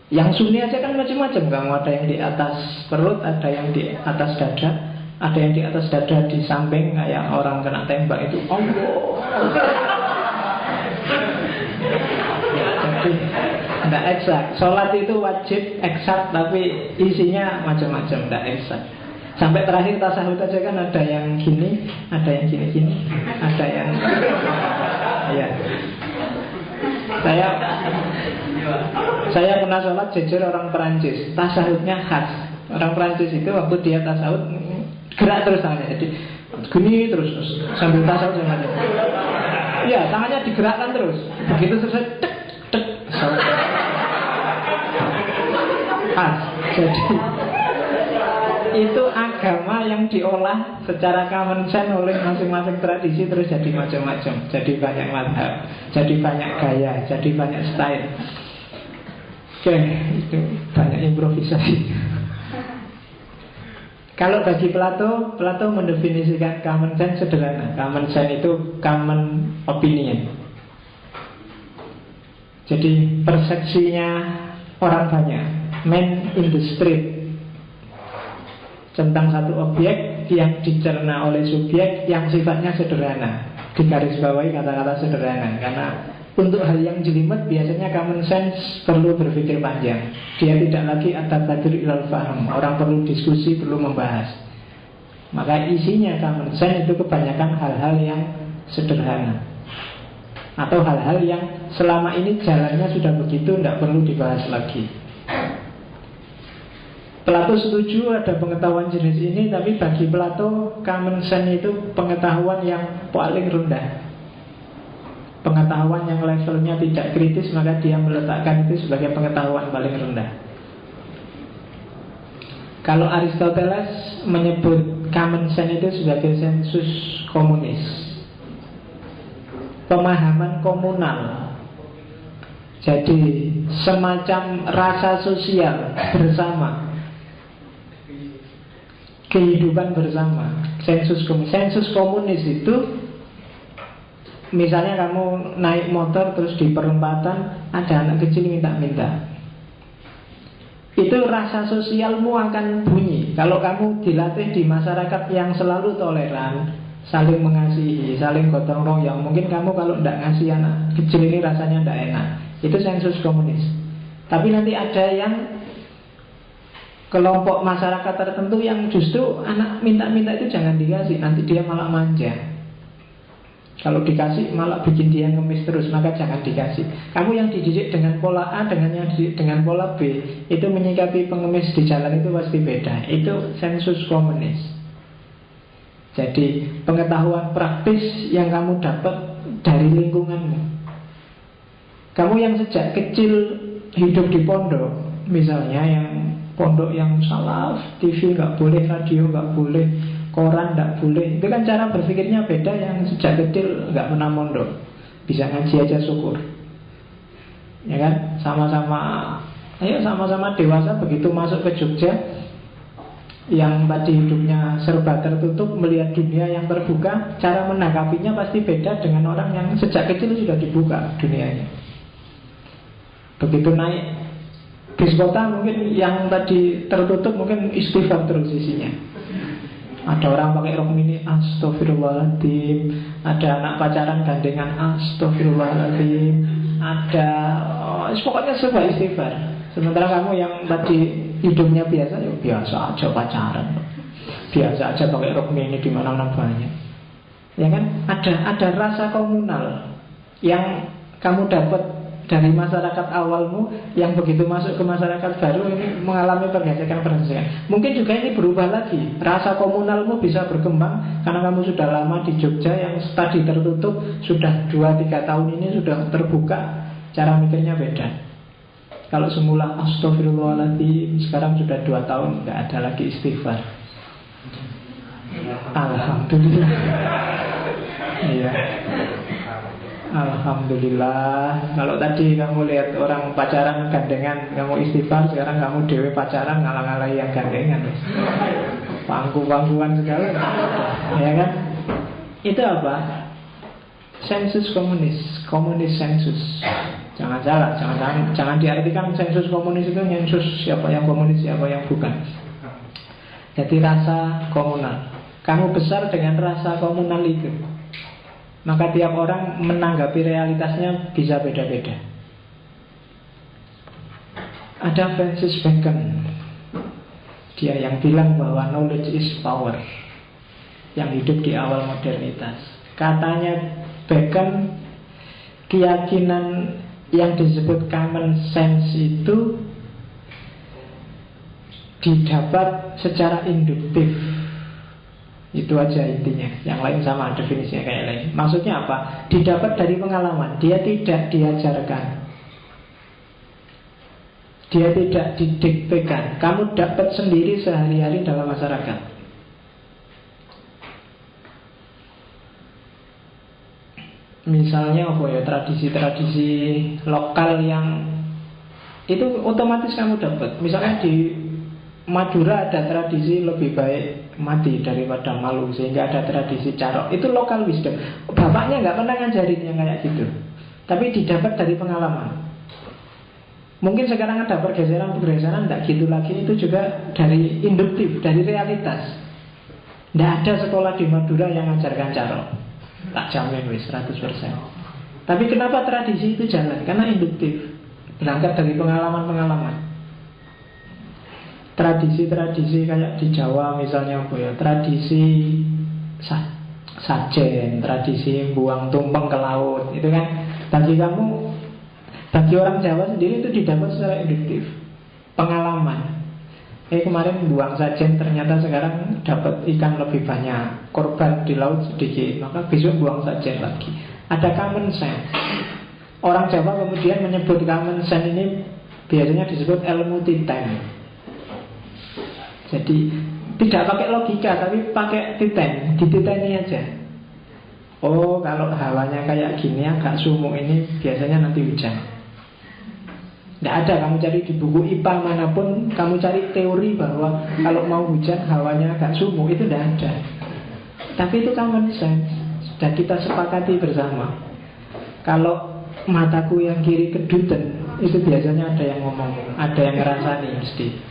Yang Sunni aja kan macam-macam, kamu ada yang di atas perut, ada yang di atas dada, ada yang di atas dada di samping kayak orang kena tembak itu. Allah. Jadi tidak eksak. Sholat itu wajib eksak, tapi isinya macam-macam, tidak eksak. Sampai terakhir tasahud aja kan ada yang gini, ada yang gini-gini, ada yang ya. Saya pernah sholat jujur orang Perancis, tasahudnya khas. Orang Perancis itu waktu dia tasahud gerak terus tangannya, jadi gini terus sambil tasawuf tangannya. Iya, tangannya digerakkan terus. Begitu selesai, tek tek. Jadi itu agama yang diolah secara common sense oleh masing-masing tradisi terus jadi macam-macam. Jadi banyak mazhab, jadi banyak gaya, jadi banyak style. Oke, itu banyak improvisasi. Kalau bagi Plato mendefinisikan common sense sederhana. Common sense itu common opinion. Jadi persepsinya orang banyak, man in the street, tentang satu objek yang dicerna oleh subjek yang sifatnya sederhana. Digarisbawahi kata-kata sederhana. Karena untuk hal yang jelimet biasanya common sense perlu berpikir panjang. Dia tidak lagi at-tabadur ilal faham. Orang perlu diskusi, perlu membahas. Maka isinya common sense itu kebanyakan hal-hal yang sederhana, atau hal-hal yang selama ini jalannya sudah begitu, tidak perlu dibahas lagi. Plato setuju ada pengetahuan jenis ini, tapi bagi Plato common sense itu pengetahuan yang paling rendah, pengetahuan yang levelnya tidak kritis, maka dia meletakkan itu sebagai pengetahuan paling rendah. Kalau Aristoteles menyebut common sense itu sebagai sensus komunis, pemahaman komunal. Jadi semacam rasa sosial bersama, kehidupan bersama. Sensus komunis itu, misalnya kamu naik motor terus di perempatan ada anak kecil minta-minta, itu rasa sosialmu akan bunyi. Kalau kamu dilatih di masyarakat yang selalu toleran, saling mengasihi, saling gotong royong, mungkin kamu kalau tidak ngasih anak kecil ini rasanya tidak enak. Itu sensus komunis. Tapi nanti ada yang kelompok masyarakat tertentu yang justru anak minta-minta itu jangan dikasih, nanti dia malah manja. Kalau dikasih malah bikin dia ngemis terus, maka jangan dikasih. Kamu yang dididik dengan pola A dengan yang dididik dengan pola B, itu menyikapi pengemis di jalan itu pasti beda. Itu sensus komunis. Jadi pengetahuan praktis yang kamu dapat dari lingkunganmu. Kamu yang sejak kecil hidup di pondok, misalnya yang pondok yang salaf, TV nggak boleh, radio nggak boleh, koran nggak boleh, itu kan cara berpikirnya beda. Yang sejak kecil nggak pernah mondok, bisa ngaji aja syukur, ya kan? Sama-sama dewasa, begitu masuk ke Jogja yang tadi hidupnya serba tertutup, melihat dunia yang terbuka, cara menanggapinya pasti beda dengan orang yang sejak kecil sudah dibuka dunianya. Begitu naik bis kota, mungkin yang tadi tertutup mungkin istighfar terus isinya. Ada orang pakai rok mini, astagfirullahaladzim. Ada anak pacaran gandengan, astagfirullahaladzim. Ada pokoknya serba istighfar. Sementara kamu yang tadi hidupnya biasa, ya biasa aja pacaran, biasa aja pakai rok mini di mana-mana banyak. Ya kan? Ada rasa komunal yang kamu dapat dari masyarakat awalmu, yang begitu masuk ke masyarakat baru ini mengalami pergesekan-pergesekan. Mungkin juga ini berubah lagi. Rasa komunalmu bisa berkembang karena kamu sudah lama di Jogja, yang tadi tertutup sudah 2-3 tahun ini sudah terbuka. Cara mikirnya beda. Kalau semula astagfirullahaladzim, sekarang sudah 2 tahun nggak ada lagi istighfar. Alhamdulillah. Iya. Alhamdulillah. Kalau tadi kamu lihat orang pacaran gandengan, kamu istighfar. Sekarang kamu dewe pacaran ngalang-ngalahi yang gandengan, pangku-pangkuan segala, ya kan? Itu apa? Sensus komunis, komunis sensus. Jangan salah, jangan diartikan sensus komunis itu sensus siapa yang komunis, siapa yang bukan. Jadi rasa komunal. Kamu besar dengan rasa komunal itu, maka tiap orang menanggapi realitasnya bisa beda-beda. Ada Francis Bacon, dia yang bilang bahwa knowledge is power, yang hidup di awal modernitas. Katanya Bacon, keyakinan yang disebut common sense itu didapat secara induktif. Itu aja intinya. Yang lain sama definisinya kayak lain. Maksudnya apa? Didapat dari pengalaman. Dia tidak diajarkan, dia tidak didiktekan. Kamu dapat sendiri sehari-hari dalam masyarakat. Misalnya apa ya, tradisi-tradisi lokal yang itu otomatis kamu dapat. Misalnya di Madura ada tradisi lebih baik mati daripada malu, sehingga ada tradisi carok. Itu lokal wisdom. Bapaknya nggak pernah ngajarin yang kayak gitu, tapi didapat dari pengalaman. Mungkin sekarang ada pergeseran-pergeseran, nggak gitu lagi. Itu juga dari induktif, dari realitas. Nggak ada sekolah di Madura yang ngajarkan carok, tak jamin wis 100%. Tapi kenapa tradisi itu jalan? Karena induktif, berangkat dari pengalaman-pengalaman. Tradisi-tradisi kayak di Jawa misalnya apa ya, tradisi sajen, tradisi buang tumpeng ke laut, itu kan bagi kamu, bagi orang Jawa sendiri itu didapat secara induktif, pengalaman. Kemarin buang sajen, ternyata sekarang dapat ikan lebih banyak, korban di laut sedikit, maka besok buang sajen lagi. Ada common sense. Orang Jawa kemudian menyebut common sense ini biasanya disebut ilmu titen. Jadi tidak pakai logika, tapi pakai titen, dititeni aja. Oh, kalau hawanya kayak gini, agak sumuk ini, biasanya nanti hujan. Tidak ada, kamu cari di buku IPA manapun, kamu cari teori bahwa kalau mau hujan hawanya agak sumuk, itu tidak ada. Tapi itu common sense, sudah kita sepakati bersama. Kalau mataku yang kiri keduten, itu biasanya ada yang ngomong, ada yang ngerasani mesti.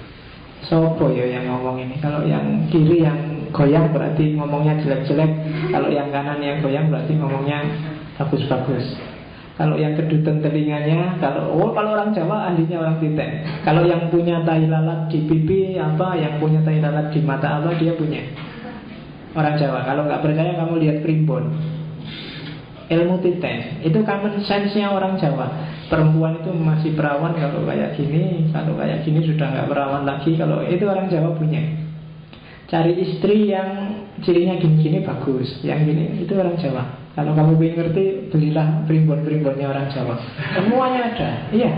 Sopo ya yang ngomong ini? Kalau yang kiri yang goyang berarti ngomongnya jelek-jelek. Kalau yang kanan yang goyang berarti ngomongnya bagus-bagus. Kalau yang keduten telinganya, kalau orang Jawa ahlinya orang titen. Kalau yang punya tai lalat di pipi apa, yang punya tai lalat di mata apa, dia punya. Orang Jawa. Kalau nggak percaya kamu lihat primbon. ilmu titen. Itu common sense-nya orang Jawa. Perempuan itu masih perawan kalau kayak gini, kalau kayak gini sudah nggak perawan lagi. Kalau itu orang Jawa punya. Cari istri yang cirinya gini-gini bagus, yang gini itu orang Jawa. Kalau kamu ingin ngerti, belilah primbon-primbonnya orang Jawa. Semuanya ada. Iya.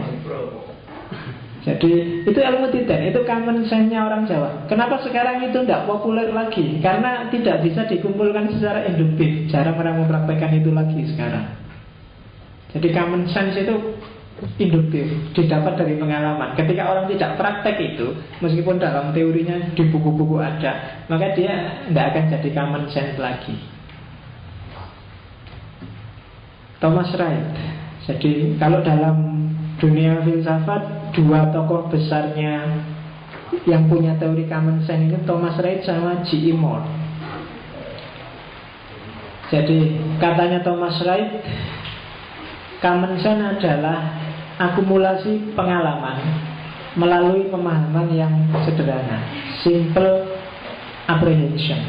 Jadi itu ilmu titen, itu common sense-nya orang Jawa. Kenapa sekarang itu tidak populer lagi? Karena tidak bisa dikumpulkan secara induktif. Jarang orang mempraktekkan itu lagi sekarang. Jadi common sense itu induktif, didapat dari pengalaman. Ketika orang tidak praktek itu, meskipun dalam teorinya di buku-buku ada, maka dia tidak akan jadi common sense lagi. Thomas Wright. Jadi kalau dalam dunia filsafat, dua tokoh besarnya yang punya teori common sense itu Thomas Wright sama G.E. Moore. Jadi katanya Thomas Wright, common sense adalah akumulasi pengalaman melalui pemahaman yang sederhana, simple apprehension.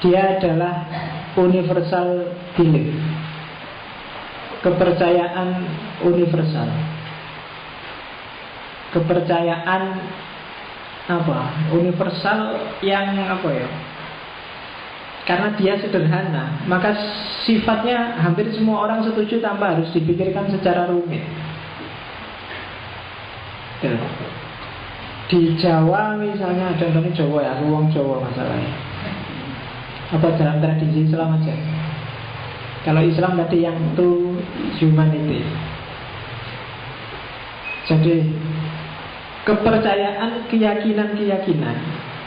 Dia adalah universal belief, kepercayaan universal, kepercayaan universal yang karena dia sederhana, maka sifatnya hampir semua orang setuju tanpa harus dipikirkan secara rumit. Di Jawa misalnya, contohnya Jawa ya, ruang Jawa masalahnya. Apa dalam tradisi Islam aja. Kalau Islam tadi yang true humanity. Jadi kepercayaan, keyakinan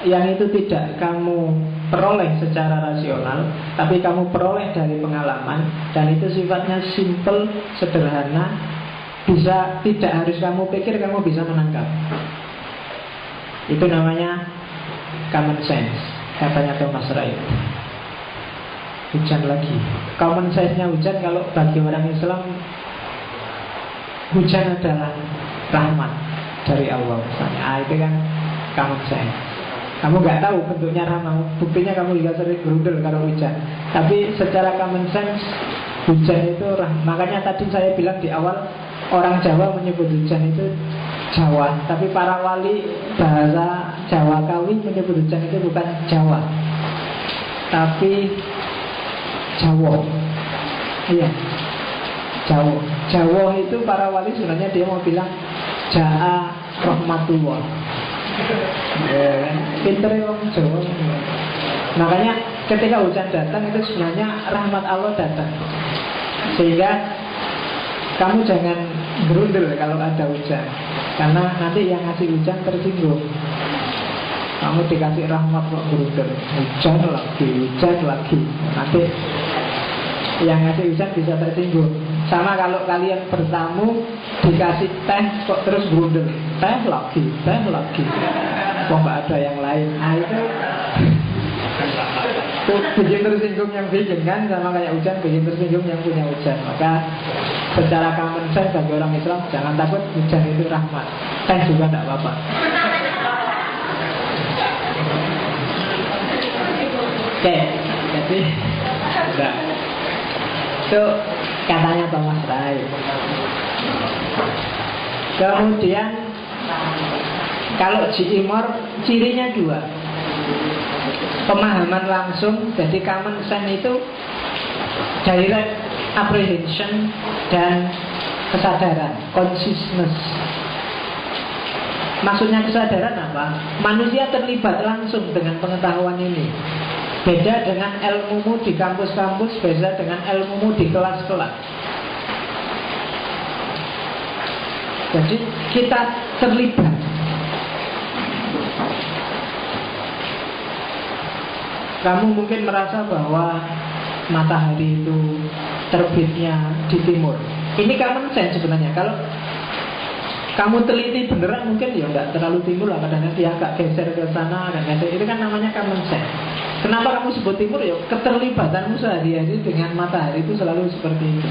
yang itu tidak kamu peroleh secara rasional, tapi kamu peroleh dari pengalaman, dan itu sifatnya simple, sederhana, bisa tidak harus kamu pikir, kamu bisa menangkap. Itu namanya common sense, katanya Thomas Wright. Hujan lagi. Common sense-nya hujan kalau bagi orang Islam, hujan adalah rahmat dari Allah misalnya. Itu kan common sense. Kamu nggak tahu bentuknya rahmat, buktinya kamu juga sering berudel kalau hujan. Tapi secara common sense, hujan itu rahmat. Makanya tadi saya bilang di awal, orang Jawa menyebut hujan itu Jawa, tapi para wali bahasa Jawa Kawi menyebut hujan itu bukan Jawa, tapi Jawa. Iya, Jawa. Jawa itu para wali sebenarnya dia mau bilang Ja'a rahmatullah. Pinter ya orang Jawa. Makanya ketika hujan datang itu sebenarnya rahmat Allah datang. Sehingga kamu jangan gerundel kalau ada hujan, karena nanti yang ngasih hujan tersinggung. Kamu dikasih rahmat kok gerundel, hujan lagi. Nanti yang ngasih hujan bisa tersinggung. Sama kalau kalian bertamu dikasih teh kok terus gerundel, teh lagi. Kok nggak ada yang lain? Nah itu bikin tersinggung yang bikin kan, sama kayak hujan bikin tersinggung yang punya hujan. Maka secara common sense bagi orang Islam, jangan takut, hujan itu rahmat. Teh juga tidak apa-apa. Oke, jadi enggak. Itu katanya Thomas Wright. Kemudian kalau G.E. Moore cirinya dua, pemahaman langsung. Jadi common sense itu direct apprehension dan kesadaran, consciousness. Maksudnya kesadaran apa? Manusia terlibat langsung dengan pengetahuan ini. Beda dengan ilmumu di kampus-kampus, beda dengan ilmumu di kelas-kelas. Jadi kita terlibat. Kamu mungkin merasa bahwa matahari itu terbitnya di timur. Ini common sense sebenarnya. Kalau kamu teliti beneran mungkin ya nggak terlalu timur lah, kadang-kadang dia agak geser ke sana, kadang-kadang itu kan namanya common sense. Kenapa kamu sebut timur? Ya keterlibatanmu sehari-hari dengan matahari itu selalu seperti itu.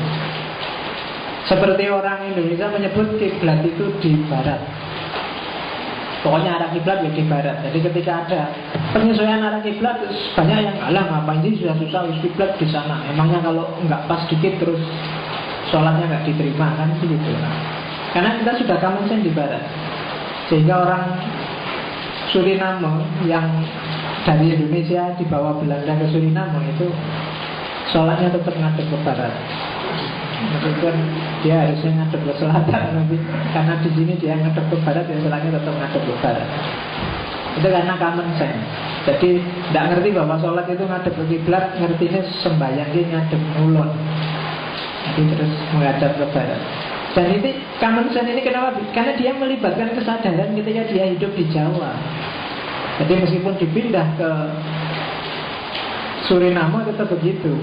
Seperti orang Indonesia menyebut kiblat itu di barat. Pokoknya arah kiblat ya di barat. Jadi ketika ada penyesuaian arah kiblat banyak yang alah ngapain sih susah-susah kiblat di sana. Emangnya kalau nggak pas dikit terus sholatnya nggak diterima kan begitu. Karena kita sudah common sense di barat. Sehingga orang Suriname yang dari Indonesia dibawa Belanda ke Suriname itu sholatnya tetap ngadep ke barat. Meskipun dia harusnya ngadep ke selatan, tapi karena di sini dia ngadep ke barat, ya sholatnya tetap ngadep ke barat. Itu karena common sense. Jadi tidak ngerti bahwa sholat itu ngadep ke kiblat, ngertinya sembahyang dia ngadep ngulon. Jadi terus menghadap ke barat. Dan ini common sense ini kenapa? Karena dia melibatkan kesadaran ketika dia hidup di Jawa. Jadi meskipun dipindah ke Suriname tetap begitu.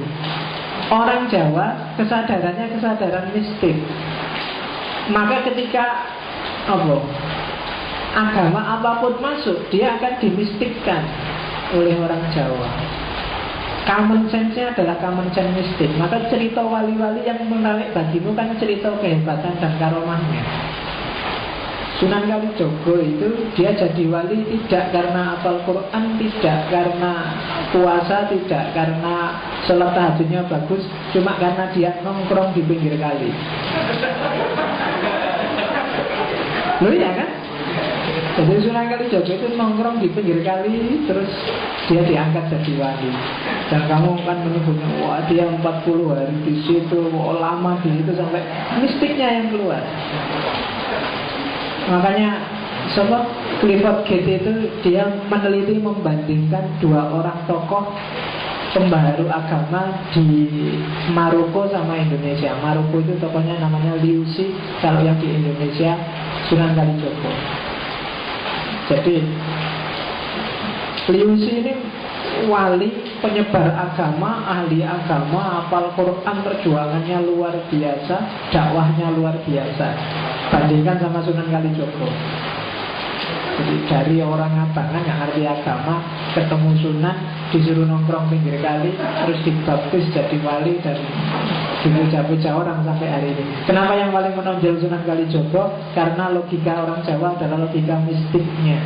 Orang Jawa kesadarannya kesadaran mistik. Maka ketika agama apapun masuk, dia akan dimistikkan oleh orang Jawa. Common sense-nya adalah common sense mistik. Maka cerita wali-wali yang menarik bagimu kan cerita kehebatan dan karomahnya. Sunan Kalijogo itu dia jadi wali tidak karena hafal Quran, tidak karena puasa, tidak karena sholat tahajudnya bagus, cuma karena dia nongkrong di pinggir kali. Loh ya kan? Jadi Sunan Kalijogo itu nongkrong di pinggir kali, terus dia diangkat jadi wali. Dan kamu kan menyebutnya, wah dia 40 hari di situ, lama di situ sampai mistiknya yang keluar. Makanya sebab Clifford Gate itu dia meneliti membandingkan dua orang tokoh pembaharu agama di Maroko sama Indonesia. Maroko itu tokohnya namanya Liu Si, kalau yang di Indonesia Sunan Kalijogo. Jadi Liu Si ini wali, penyebar agama, ahli agama, hafal Quran, perjuangannya luar biasa, dakwahnya luar biasa. Bandingkan sama Sunan Kalijogo. Jadi dari orang abangan yang ngerti agama, ketemu Sunan, disuruh nongkrong pinggir kali, terus dibaptis jadi wali dan dipuja-puja orang sampai hari ini. Kenapa yang paling menonjol Sunan Kalijogo? Karena logika orang Jawa adalah logika mistiknya.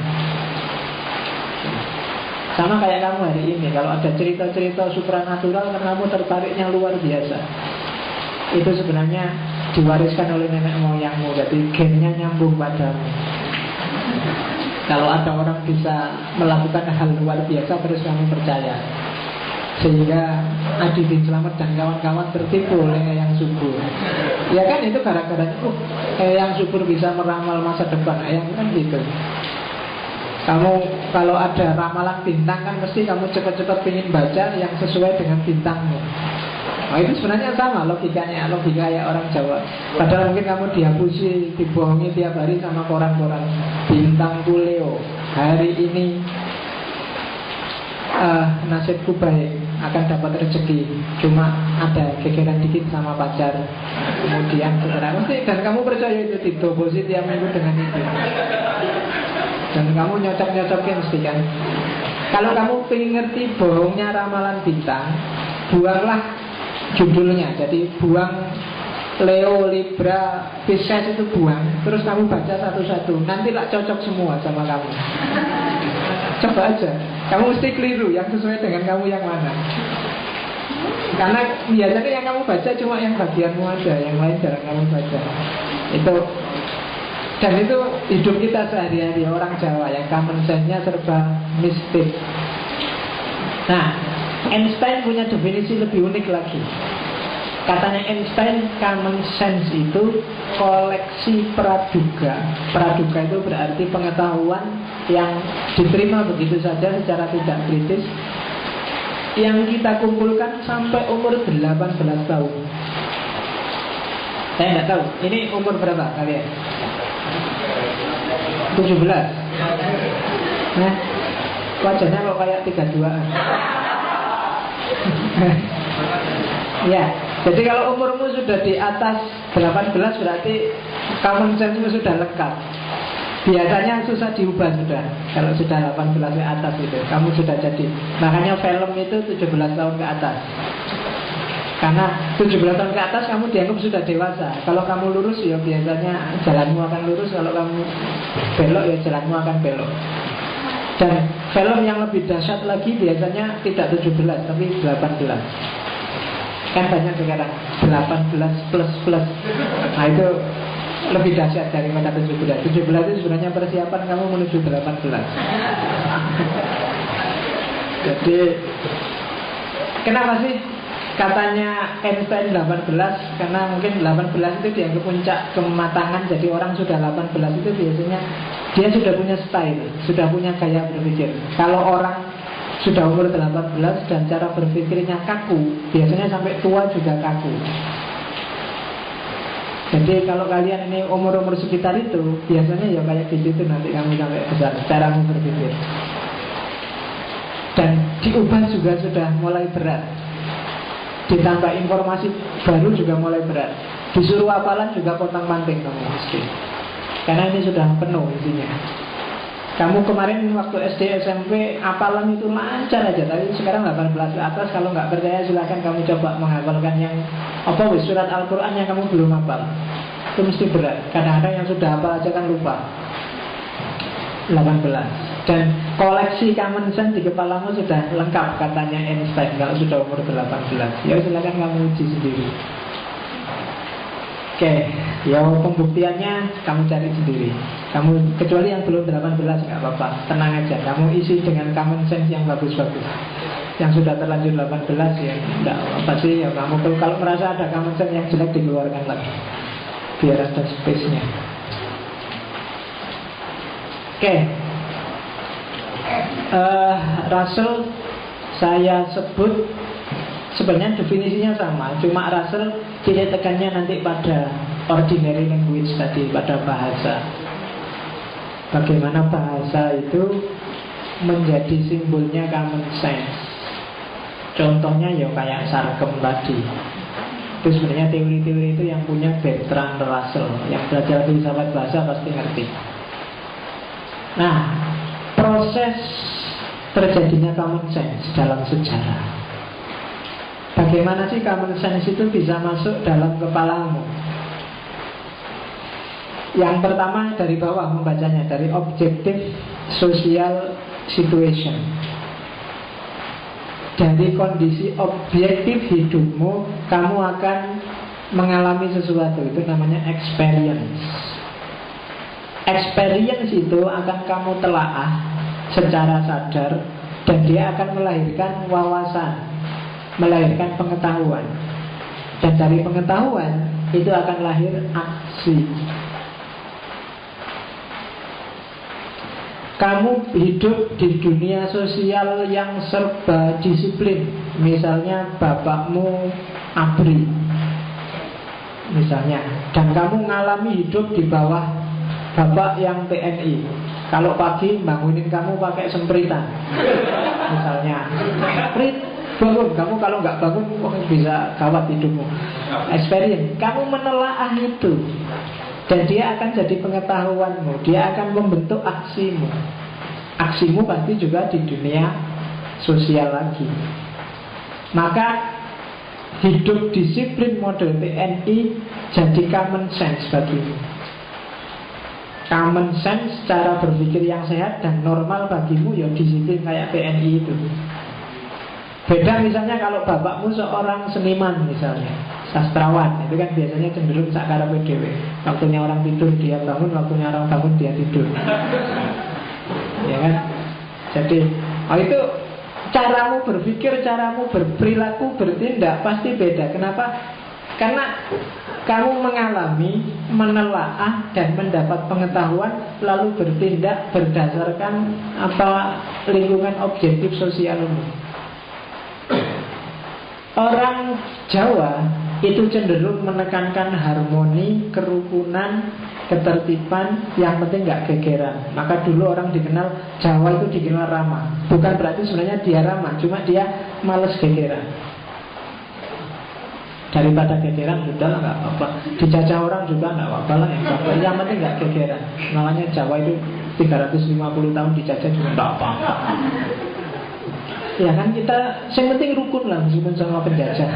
Sama kayak kamu hari ini, kalau ada cerita-cerita supranatural, kamu tertariknya luar biasa. Itu sebenarnya diwariskan oleh nenek moyangmu, jadi gennya nyambung padamu. Kalau ada orang bisa melakukan hal luar biasa, terus kamu percaya. Sehingga Adi bin Slamet dan kawan-kawan tertipu oleh Eyang Subur. Ya kan itu gara-gara Eyang Subur bisa meramal masa depan. Eyang kan gitu. Kamu kalau ada ramalan bintang kan mesti kamu cepat-cepat ingin baca yang sesuai dengan bintangmu. Nah itu sebenarnya sama logikanya, logika ya orang Jawa. Padahal mungkin kamu dihapusi, dibohongi tiap hari sama koran-koran. Bintangku Leo, hari ini nasibku baik, akan dapat rezeki, cuma ada gegeran dikit sama pacar. Kemudian mesti, dan kamu percaya itu, didobosi tiap minggu dengan itu. Dan kamu nyocok-nyocokin mesti kan. Kalau kamu pengen ngerti bohongnya ramalan bintang, buanglah judulnya. Jadi buang Leo, Libra, Pisces itu buang, terus kamu baca satu-satu. Nanti lah cocok semua sama kamu. Coba aja. Kamu mesti keliru, yang sesuai dengan kamu yang mana. Karena biasanya yang kamu baca cuma yang bagianmu aja, yang lain jarang kamu baca. Itu. Dan itu hidup kita sehari-hari orang Jawa yang common sense-nya serba mistik. Nah, Einstein punya definisi lebih unik lagi. Katanya Einstein, common sense itu koleksi praduga. Praduga itu berarti pengetahuan yang diterima begitu saja secara tidak kritis, yang kita kumpulkan sampai umur 18 tahun. Saya tidak tahu, ini umur berapa kalian? 17. Nah, wajahnya kok kayak 32an. Ya, jadi kalau umurmu sudah di atas 18 berarti common sense-mu sudah lengkap. Biasanya susah diubah sudah. Kalau sudah 18 ke atas itu, kamu sudah jadi. Makanya film itu 17 tahun ke atas. Karena 17 tahun ke atas kamu dianggap sudah dewasa. Kalau kamu lurus ya biasanya jalanmu akan lurus. Kalau kamu belok ya jalanmu akan belok. Dan film yang lebih dahsyat lagi biasanya tidak 17 tapi 18. Kan banyak sekarang 18 plus plus. Nah itu lebih dahsyat daripada 17. 17 itu sebenarnya persiapan kamu menuju 18. Jadi kenapa sih katanya Einstein 18? Karena mungkin 18 itu dianggap puncak kematangan. Jadi orang sudah 18 itu biasanya dia sudah punya style, sudah punya gaya berpikir. Kalau orang sudah umur 18 dan cara berpikirnya kaku, biasanya sampai tua juga kaku. Jadi kalau kalian ini umur-umur sekitar itu, biasanya ya kayak gitu nanti kamu sampai besar cara berpikir. Dan diubah juga sudah mulai berat. Ditambah informasi baru juga mulai berat. Disuruh hafalan juga pontang-panting kamu mesti. Karena ini sudah penuh isinya. Kamu kemarin waktu SD, SMP hafalan itu lancar aja. Tapi sekarang 18 ke atas, kalau nggak percaya silakan kamu coba menghafalkan yang surat Al-Quran yang kamu belum hafal. Itu mesti berat. Kadang-kadang yang sudah hafal aja kan lupa. 18. Dan koleksi common sense di kepalamu sudah lengkap katanya Einstein kalau sudah umur 18. Ya silakan kamu uji sendiri. Oke, ya pembuktiannya kamu cari sendiri. Kamu kecuali yang belum 18 nggak apa-apa, tenang aja. Kamu isi dengan common sense yang bagus-bagus. Yang sudah terlanjur 18 ya nggak apa sih ya kamu kalau merasa ada common sense yang jelek dikeluarkan lagi. Biar ada space-nya. Oke. Russell saya sebut sebenarnya definisinya sama, cuma Russell titik tekannya nanti pada ordinary language tadi, pada bahasa. Bagaimana bahasa itu menjadi simbolnya common sense. Contohnya ya kayak sarkem tadi. Itu sebenarnya teori-teori itu yang punya Bertrand Russell. Yang belajar filsafat bahasa pasti ngerti. Nah, proses terjadinya common sense dalam sejarah. Bagaimana sih common sense itu bisa masuk dalam kepalamu? Yang pertama dari bawah membacanya, dari objective social situation. Dari kondisi objektif hidupmu, kamu akan mengalami sesuatu, itu namanya experience. Experience itu akan kamu telaah secara sadar, dan dia akan melahirkan wawasan, melahirkan pengetahuan. Dan dari pengetahuan itu akan lahir aksi. Kamu hidup di dunia sosial yang serba disiplin. Misalnya bapakmu ABRI misalnya, dan kamu mengalami hidup di bawah bapak yang TNI. Kalau pagi bangunin kamu pakai sempritan misalnya, Prit, bangun. Kamu kalau nggak bangun bisa gawat hidupmu. Experience, kamu menelaah itu, dan dia akan jadi pengetahuanmu. Dia akan membentuk aksimu. Aksimu pasti juga di dunia sosial lagi. Maka hidup disiplin model TNI jadi common sense bagimu. Common sense, cara berpikir yang sehat dan normal bagimu ya disiplin kayak TNI itu. Beda misalnya kalau bapakmu seorang seniman misalnya, sastrawan, itu kan biasanya cenderung sakarape dhewe. Waktunya orang tidur dia bangun, waktunya orang bangun dia tidur. Ya kan? Jadi itu caramu berpikir, caramu berperilaku, bertindak pasti beda. Kenapa? Karena kamu mengalami, menelaah dan mendapat pengetahuan, lalu bertindak berdasarkan lingkungan objektif sosialmu. Orang Jawa itu cenderung menekankan harmoni, kerukunan, ketertiban, yang penting gak gegeran. Maka dulu orang dikenal, Jawa itu dikenal ramah. Bukan berarti sebenarnya dia ramah, cuma dia males gegeran. Daripada gegeran, sudah lah gak apa-apa. Dijajah orang juga gak apa-apa lah. Yang penting gak gegeran. Makanya Jawa itu 350 tahun dijajah juga gak apa-apa. Ya kan kita, yang penting rukun lah meskipun sama penjajah.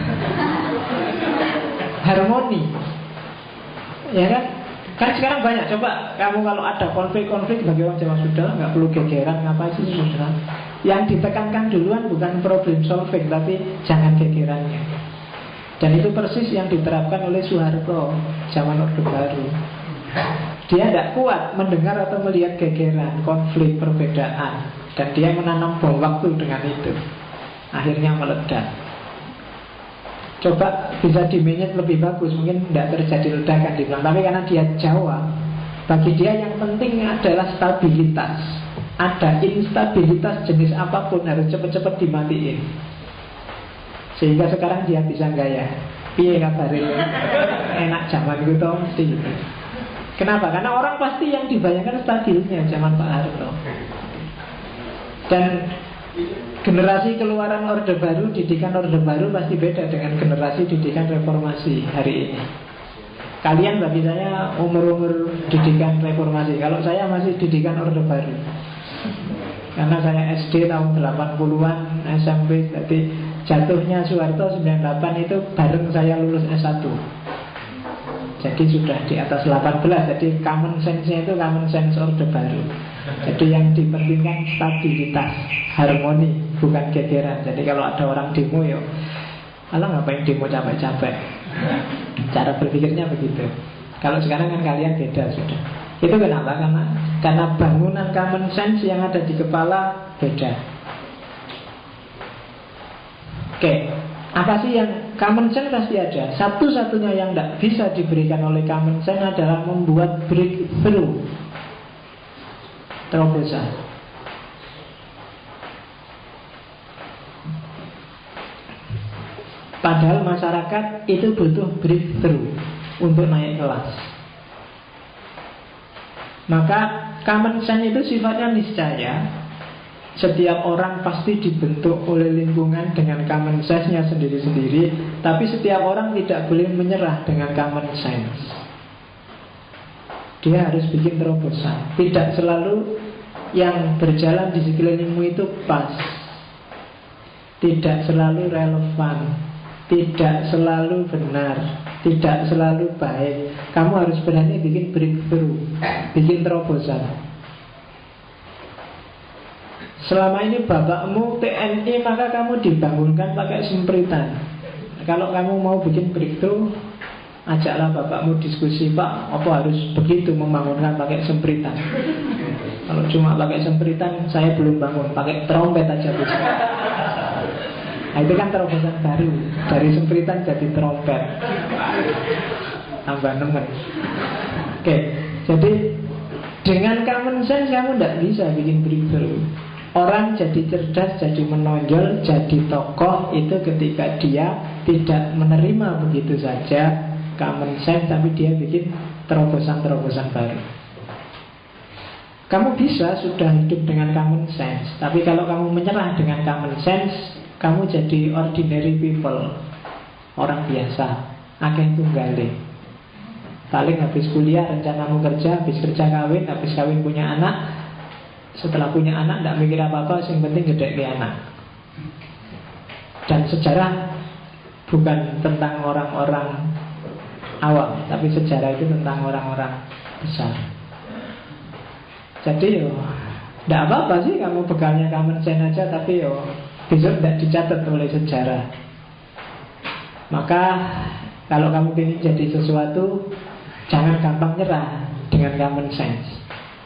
Harmoni. Ya kan? Kan sekarang banyak, coba kamu kalau ada konflik-konflik bagi orang Jawa, sudah nggak perlu gegeran, ngapain sih sudah. Yang ditekankan duluan bukan problem solving, tapi jangan gegerannya. Dan itu persis yang diterapkan oleh Soeharto zaman Orde Baru. Dia tidak kuat mendengar atau melihat gegeran, konflik, perbedaan, dan dia menanam bom waktu dengan itu. Akhirnya meledak. Coba bisa dimanage lebih bagus, mungkin tidak terjadi ledakan di belakang. Tapi karena dia Jawa, bagi dia yang penting adalah stabilitas. Ada instabilitas jenis apapun harus cepat-cepat dimatiin. Sehingga sekarang dia bisa gaya. Iya kabarnya enak zaman itu toh mesti gitu. Kenapa? Karena orang pasti yang dibayangkan stabilnya zaman Pak Harto. Dan generasi keluaran Orde Baru, didikan Orde Baru pasti beda dengan generasi didikan reformasi hari ini. Kalian bagi saya umur-umur didikan reformasi. Kalau saya masih didikan Orde Baru. Karena saya SD tahun 80-an, SMP, jadi jatuhnya Soeharto 98 itu bareng saya lulus S1. Jadi sudah di atas 18. Jadi common sense-nya itu common sense Orde Baru. Jadi yang dipentingkan stabilitas, harmoni, bukan gegeran. Jadi kalau ada orang demo, ya alah ngapain demo capek-capek. Cara berpikirnya begitu. Kalau sekarang kan kalian beda sudah. Itu kenapa? Karena bangunan common sense yang ada di kepala beda. Oke, apa sih yang common sense pasti ada. Satu-satunya yang tidak bisa diberikan oleh common sense adalah membuat breakthrough, terobosan. Padahal masyarakat itu butuh breakthrough untuk naik kelas. Maka common sense itu sifatnya niscaya. Setiap orang pasti dibentuk oleh lingkungan dengan common sense-nya sendiri-sendiri. Tapi setiap orang tidak boleh menyerah dengan common sense. Dia harus bikin terobosan. Tidak selalu yang berjalan di sekelilingmu itu pas. Tidak selalu relevan. Tidak selalu benar. Tidak selalu baik. Kamu harus berani bikin breakthrough, bikin terobosan. Selama ini bapakmu TNI, maka kamu dibangunkan pakai sempritan. Kalau kamu mau bikin breakthrough, ajaklah bapakmu diskusi, Pak, apa harus begitu membangunkan pakai sempritan? Kalau cuma pakai sempritan, saya belum bangun, pakai trompet aja bisa. Nah, itu kan terobosan baru. Dari sempritan jadi trompet. Tambah nemen. Oke, jadi dengan common sense kamu tidak bisa bikin breakthrough. Orang jadi cerdas, jadi menonjol, jadi tokoh itu ketika dia tidak menerima begitu saja common sense, tapi dia bikin terobosan-terobosan baru. Kamu bisa sudah hidup dengan common sense, tapi kalau kamu menyerah dengan common sense, kamu jadi ordinary people, orang biasa, akeh tunggale. Paling habis kuliah rencanamu kerja, habis kerja kawin, habis kawin punya anak. Setelah punya anak tidak mikir apa-apa, yang penting gede ke anak. Dan sejarah bukan tentang orang-orang awam, tapi sejarah itu tentang orang-orang besar. Jadi tidak apa-apa sih kamu bekalnya common sense aja, tapi besok tidak dicatat oleh sejarah. Maka kalau kamu ingin jadi sesuatu, jangan gampang nyerah dengan common sense.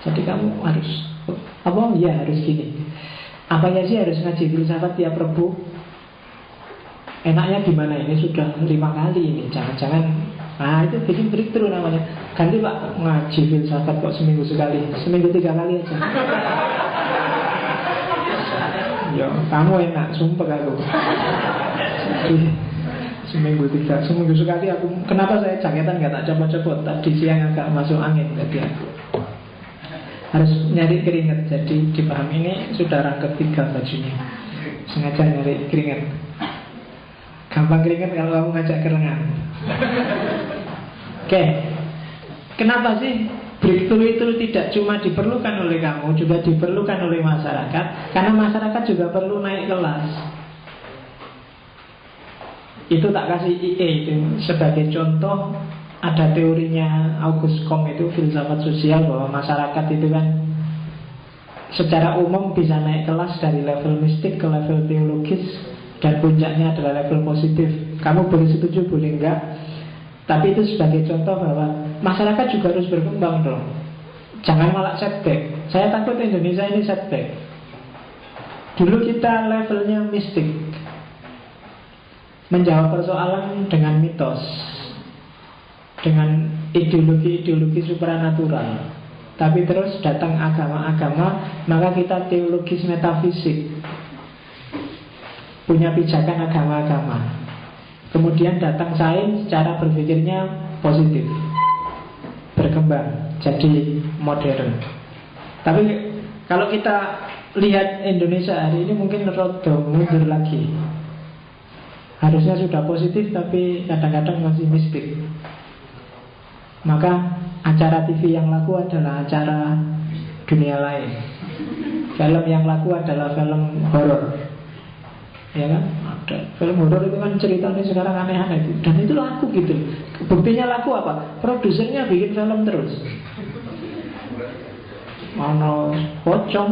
Jadi kamu harus harus gini. Apanya sih harus ngaji filsafat tiap Rebu? Enaknya gimana? Ini sudah 5 kali ini. Jangan-jangan itu bikin breakthrough namanya. Ganti Pak, ngaji filsafat kok seminggu sekali, seminggu 3 kali aja. Ya, kamu enak, sumpah aku. Jadi, seminggu sekali aku. Kenapa saya jaketan gak tak copot-copot? Tadi siang agak masuk angin, jadi aku harus nyari keringat. Jadi dipaham ini sudah rangkep 3 bajunya. Sengaja nyari keringat. Gampang keringat kalau kamu ngajak kerengan. Oke. Kenapa sih breakthrough itu tidak cuma diperlukan oleh kamu, juga diperlukan oleh masyarakat? Karena masyarakat juga perlu naik kelas. Itu tak kasih IE itu sebagai contoh ada teorinya Auguste Comte itu, filsafat sosial, bahwa masyarakat itu kan secara umum bisa naik kelas dari level mistik ke level teologis, dan puncaknya adalah level positif. Kamu boleh setuju, boleh enggak, tapi itu sebagai contoh bahwa masyarakat juga harus berkembang dong. Jangan malah setback. Saya takut Indonesia ini setback. Dulu kita levelnya mistik, menjawab persoalan dengan mitos, dengan ideologi-ideologi supranatural. Tapi terus datang agama-agama, maka kita teologis metafisik, punya pijakan agama-agama. Kemudian datang sains, cara berpikirnya positif, berkembang, jadi modern. Tapi kalau kita lihat Indonesia hari ini mungkin rada mundur lagi. Harusnya sudah positif tapi kadang-kadang masih mistik. Maka acara TV yang laku adalah acara dunia lain. Film yang laku adalah film horor. Ya kan? Ada film horor itu kan ceritanya sekarang aneh-aneh, dan itu laku gitu. Buktinya laku apa? Produsernya bikin film terus. Ono pocong,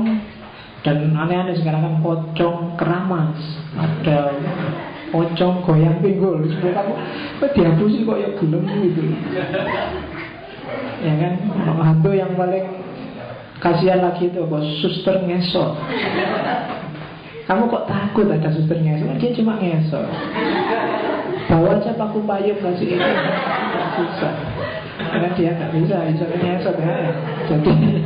dan aneh-aneh sekarang kan pocong keramas, ada pocong goyang pinggul. Semua kamu dihapusin kok ya gelem gitu. Ya kan? Hantu yang paling kasihan lagi itu apa? Suster ngesot. Kamu kok takut ada suster ngesot? Dia cuma ngesot. Bawa aja paku payung kasih ini, susah. Karena dia nggak bisa ngesot ya. Jadi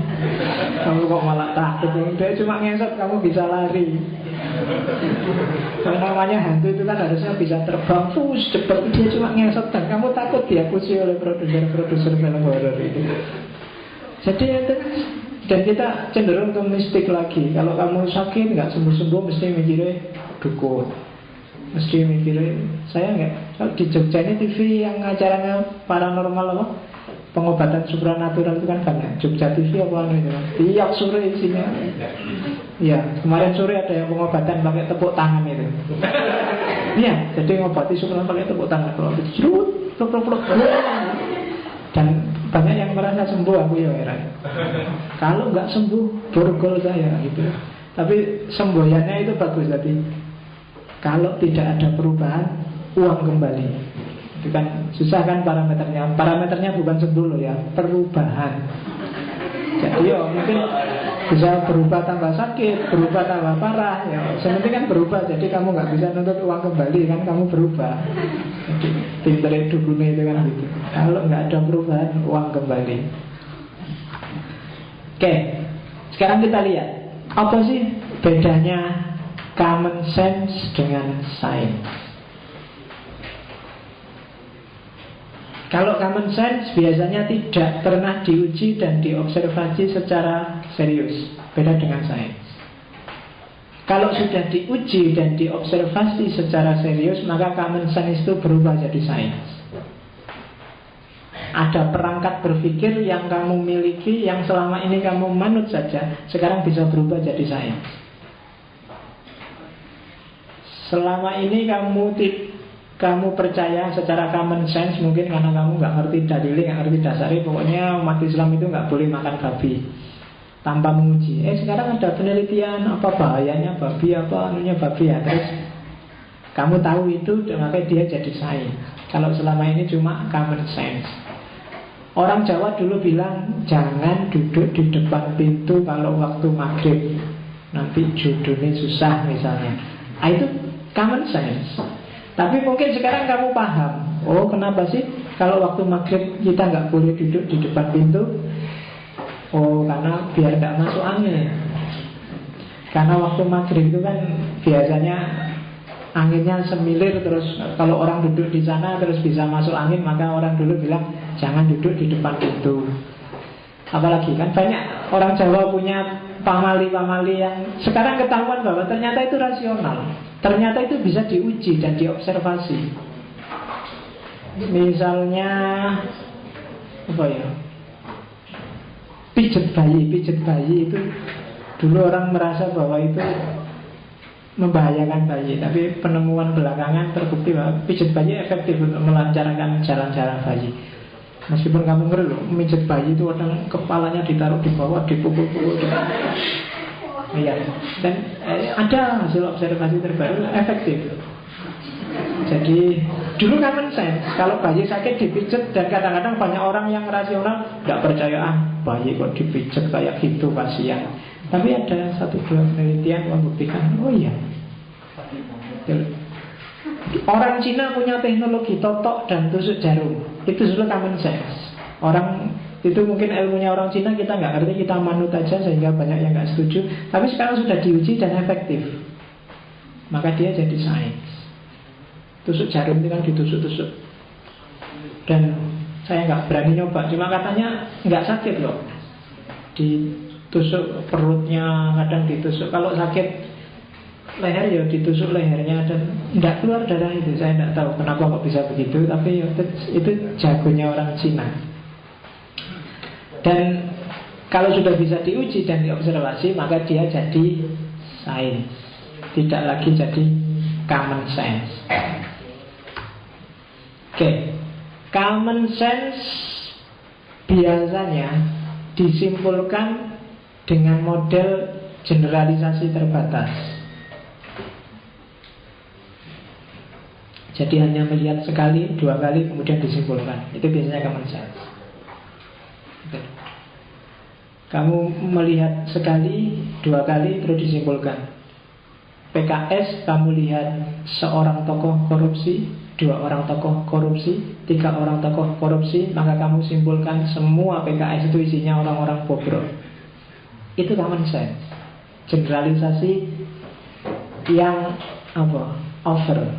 kamu kok malah takut? Dia cuma ngesot, kamu bisa lari. Karena namanya hantu itu kan harusnya bisa terbang cepat. Dia cuma ngesot dan kamu takut diakusi oleh produser film horor itu. Jadi itu, dan kita cenderung ke mistik lagi. Kalau kamu sakit nggak sembuh-sembuh, mesti mikirnya dukun, mesti mikirnya. Saya nggak. Kalau di Jogja ini TV yang acaranya paranormal apa, pengobatan supranatural itu kan banyak. Jogja TV apa itu? Tiap sore isinya. Ya, kemarin sore ada yang pengobatan pakai tepuk tangan itu. Iya, jadi ngobati supranatural pakai tepuk tangan. Kalau itu plok. Dan banyak yang merasa sembuh, aku ya heran. Kalau nggak sembuh, borgol saya gitu. Tapi semboyannya itu bagus tadi. Kalau tidak ada perubahan, uang kembali. Itu kan susah kan parameternya. Parameternya bukan sembuh loh ya, perubahan. Jadi ya mungkin bisa berubah tambah sakit, berubah tambah parah. Ya, sementing kan berubah. Jadi kamu nggak bisa nuntut uang kembali kan, kamu berubah. Jadi pinternya dukunnya itu kan gitu. Kalau nggak ada perubahan, uang kembali. Oke, sekarang kita lihat apa sih bedanya common sense dengan science. Kalau common sense biasanya tidak pernah diuji dan diobservasi secara serius. Beda dengan sains. Kalau sudah diuji dan diobservasi secara serius, maka common sense itu berubah jadi sains. Ada perangkat berpikir yang kamu miliki, yang selama ini kamu manut saja, sekarang bisa berubah jadi sains. Selama ini kamu percaya secara common sense, mungkin karena kamu nggak ngerti dalilnya, nggak ngerti dasarnya, pokoknya umat Islam itu nggak boleh makan babi tanpa menguji. Sekarang ada penelitian apa bahayanya babi, apa anunya babi ya, terus kamu tahu itu, makanya dia jadi sains. Kalau selama ini cuma common sense. Orang Jawa dulu bilang jangan duduk di depan pintu kalau waktu maghrib, nanti jodohnya susah misalnya. Itu common sense. Tapi mungkin sekarang kamu paham, oh kenapa sih kalau waktu maghrib kita nggak boleh duduk di depan pintu? Oh karena biar nggak masuk angin. Karena waktu maghrib itu kan biasanya anginnya semilir, terus kalau orang duduk di sana terus bisa masuk angin, maka orang dulu bilang jangan duduk di depan pintu. Apalagi kan banyak orang Jawa punya pamali-pamali yang sekarang ketahuan bahwa ternyata itu rasional. Ternyata itu bisa diuji dan diobservasi. Misalnya apa ya? Pijet bayi itu dulu orang merasa bahwa itu membahayakan bayi, tapi penemuan belakangan terbukti bahwa pijet bayi efektif untuk melancarkan jalan-jalan bayi. Meskipun kamu ngeri loh, mijet bayi itu kadang kepalanya ditaruh di bawah, dipukul-pukul. Iya. Dan ada hasil observasi terbaru efektif. Jadi dulu common sense, kalau bayi sakit dipijet, dan kadang-kadang banyak orang yang rasional nggak percaya, bayi kok dipijet kayak gitu, kasihan. Tapi ada 1-2 penelitian membuktikan, oh iya. Orang Cina punya teknologi totok dan tusuk jarum. Itu sudah common sense. Orang itu mungkin ilmunya orang Cina kita nggak ngerti, kita manut aja sehingga banyak yang nggak setuju. Tapi sekarang sudah diuji dan efektif, maka dia jadi sains. Tusuk jarum itu kan ditusuk-tusuk. Dan saya nggak berani nyoba, cuma katanya nggak sakit loh. Ditusuk perutnya, kadang ditusuk. Kalau sakit leher ya ditusuk lehernya dan tidak keluar darah itu. Saya tidak tahu kenapa kok bisa begitu, tapi itu jagonya orang Cina. Dan kalau sudah bisa diuji dan diobservasi, maka dia jadi sains, tidak lagi jadi common sense. Oke. Common sense biasanya disimpulkan dengan model generalisasi terbatas. Jadi hanya melihat sekali, 2 kali, kemudian disimpulkan. Itu biasanya common sense. Kamu melihat sekali, 2 kali, terus disimpulkan. PKS, kamu lihat seorang tokoh korupsi, 2 orang tokoh korupsi, 3 orang tokoh korupsi, maka kamu simpulkan semua PKS itu isinya orang-orang bobrok. Itu common sense. Generalisasi yang over.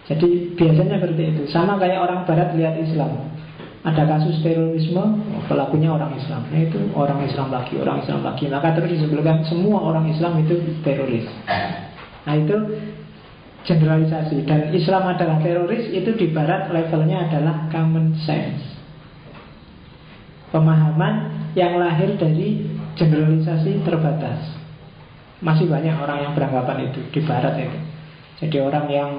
Jadi biasanya seperti itu. Sama kayak orang barat lihat Islam, ada kasus terorisme, pelakunya orang Islam. Nah, itu orang Islam lagi. Maka terus disebutkan semua orang Islam itu teroris. Nah, itu generalisasi. Dan Islam adalah teroris, itu di barat levelnya adalah common sense. Pemahaman yang lahir dari generalisasi terbatas. Masih banyak orang yang beranggapan itu di barat itu. Jadi orang yang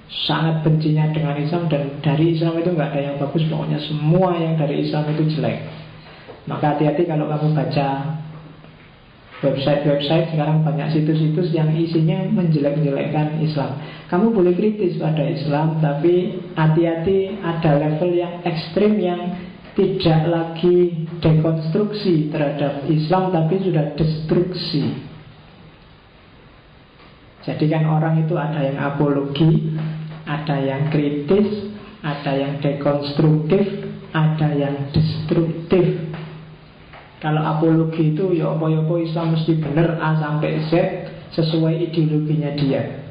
sangat bencinya dengan Islam, dan dari Islam itu nggak ada yang bagus, pokoknya semua yang dari Islam itu jelek. Maka hati-hati kalau kamu baca website sekarang, banyak situs-situs yang isinya menjelek-jelekkan Islam. Kamu boleh kritis pada Islam, tapi hati-hati, ada level yang ekstrim yang tidak lagi dekonstruksi terhadap Islam, tapi sudah destruksi. Jadi kan orang itu ada yang apologi, ada yang kritis, ada yang dekonstruktif, ada yang destruktif. Kalau apologi itu ya apa-apa Islam mesti benar A sampai Z sesuai ideologinya dia,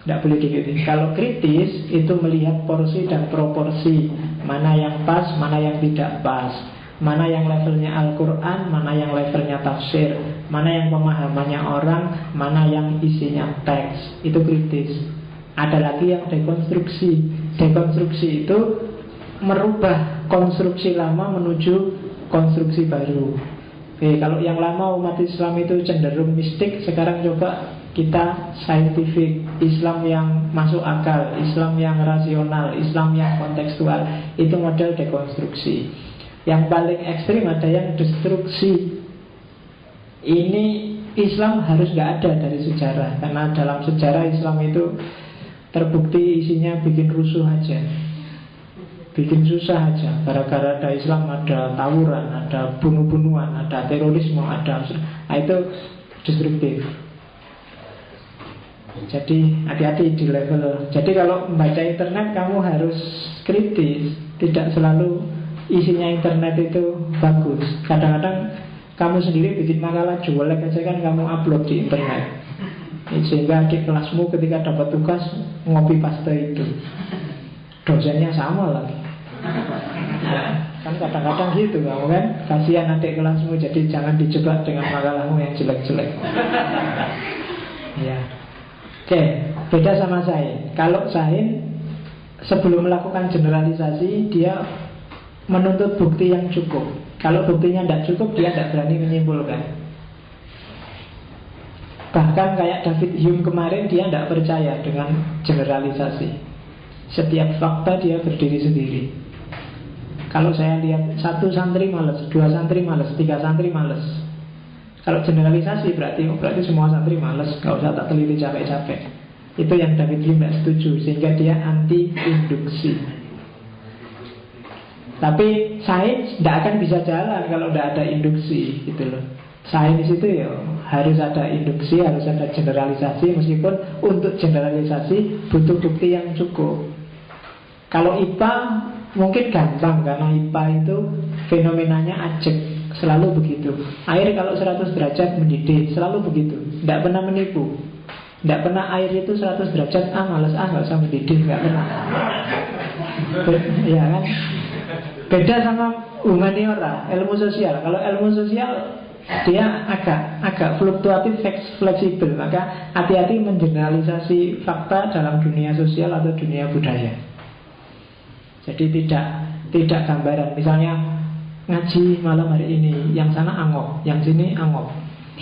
tidak boleh dikritik. Kalau kritis itu melihat porsi dan proporsi, mana yang pas, mana yang tidak pas, mana yang levelnya Al-Quran, mana yang levelnya tafsir, mana yang pemahamannya orang, mana yang isinya teks. Itu kritis. Ada lagi yang dekonstruksi. Dekonstruksi itu merubah konstruksi lama menuju konstruksi baru. Oke, kalau yang lama umat Islam itu cenderung mistik, sekarang coba kita scientific. Islam yang masuk akal, Islam yang rasional, Islam yang kontekstual. Itu model dekonstruksi. Yang paling ekstrim ada yang destruksi. Ini Islam harus gak ada dari sejarah, karena dalam sejarah Islam itu terbukti isinya bikin rusuh aja, bikin susah aja. Gara-gara ada Islam ada tawuran, ada bunuh-bunuhan, ada terorisme, itu destruktif. Jadi hati-hati di level. Jadi kalau membaca internet kamu harus kritis. Tidak selalu isinya internet itu bagus. Kadang-kadang kamu sendiri bikin makalah jelek aja kan kamu upload di internet, sehingga adik kelasmu ketika dapat tugas ngopi paste itu, dosennya sama lagi. Nah, kan kadang-kadang gitu kamu kan, kasihan adik kelasmu. Jadi jangan dijebak dengan makalahmu yang jelek-jelek. Ya. Oke, beda sama Sain. Kalau Sain sebelum melakukan generalisasi, dia menuntut bukti yang cukup. Kalau buktinya tidak cukup, dia tidak berani menyimpulkan. Bahkan kayak David Hume kemarin, dia tidak percaya dengan generalisasi. Setiap fakta dia berdiri sendiri. Kalau saya lihat satu santri males, dua santri males, tiga santri males. Kalau generalisasi berarti semua santri males, nggak usah tak teliti capek-capek. Itu yang David Hume tidak setuju, sehingga dia anti induksi. Tapi sains tidak akan bisa jalan kalau tidak ada induksi, gitu loh. Sains itu ya harus ada induksi, harus ada generalisasi. Meskipun untuk generalisasi butuh bukti yang cukup. Kalau IPA mungkin gampang, karena IPA itu fenomenanya ajek, selalu begitu. Air kalau 100 derajat mendidih, selalu begitu, tidak pernah menipu. Tidak pernah air itu 100 derajat, males, nggak usah mendidih, nggak pernah. Ya kan? Beda sama humaniora, ilmu sosial. Kalau ilmu sosial dia agak fluktuatif, fleksibel. Maka hati-hati mengeneralisasi fakta dalam dunia sosial atau dunia budaya. Jadi tidak gambaran. Misalnya ngaji malam hari ini, yang sana angop, yang sini angop,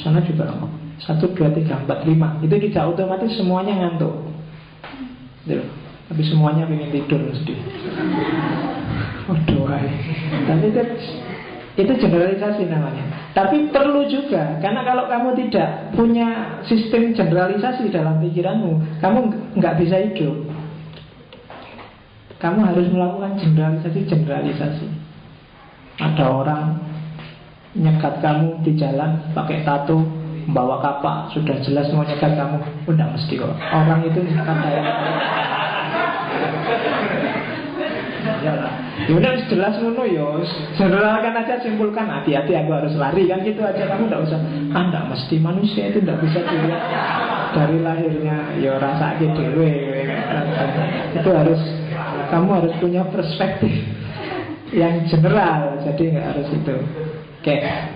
sana juga angop. 1, 2, 3, 4, 5. Itu tidak otomatis semuanya ngantuk. Tapi semuanya pengen tidur mesti. Waduh, tapi itu generalisasi namanya. Tapi perlu juga, karena kalau kamu tidak punya sistem generalisasi dalam pikiranmu, kamu nggak bisa hidup. Kamu harus melakukan generalisasi. Ada orang nyekat kamu di jalan pakai tato, membawa kapak, sudah jelas mau nyekat kamu. Udah mesti kok. Orang itu nyekat kayak iyalah. Ya udah jelas ngono ya. Generalkan aja, simpulkan, hati-hati aku harus lari kan, gitu aja. Kamu enggak usah enggak mesti, manusia itu enggak bisa dilihat dari lahirnya ya rasa dhewe. Itu kamu harus punya perspektif yang general. Jadi enggak harus itu. Kayak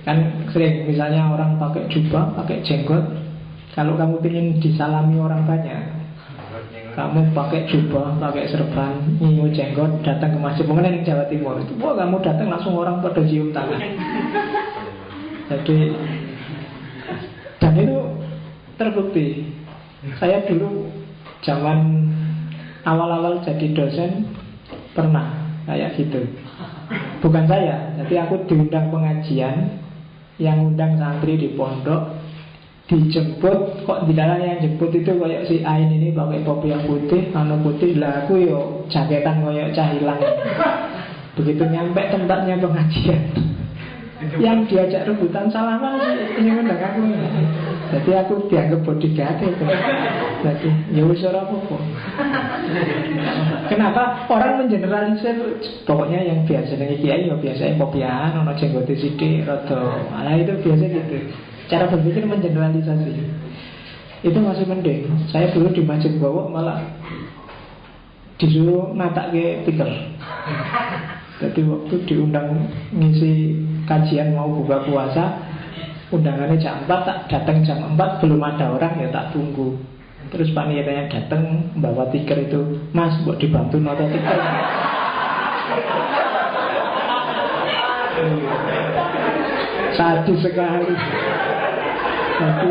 kan sering misalnya orang pakai jubah, pakai jenggot. Kalau kamu ingin disalami orang banyak, kamu pakai jubah, pakai serban, nyimu jenggot, datang ke masjid. Mengenai di Jawa Timur itu, wah kamu datang langsung orang pada cium tangan. Jadi, dan itu terbukti. Saya dulu zaman awal-awal jadi dosen pernah kayak gitu. Bukan saya, jadi aku diundang pengajian, yang undang santri di pondok, dijemput, kok di dalam yang jemput itu kayak si Ain ini pakai kopiah putih, putih lah, aku yo jaketan kayak cahilang. Begitu nyampe tempatnya pengajian, yang diajak rebutan salaman sih ini undang aku. Jadi aku dianggap bodyguard itu. Jadi ya wis ora apa-apa. Kenapa orang mengeneralisir? Pokoknya yang biasa dengan kiai ya biasanya kopiahan, ono jenggote sithik rada. Malah itu biasa gitu. Cara berpikir mengeneralisasi. Itu masih mending. Saya dulu di Masjid Gowok malah disuruh natake tikar. Jadi waktu diundang ngisi kajian mau buka puasa, undangannya jam 4, tak datang jam 4, belum ada orang ya tak tunggu. Terus panitianya datang bawa tikar itu, Mas buat dibantu nota tikar. Sadis sekali. Tapi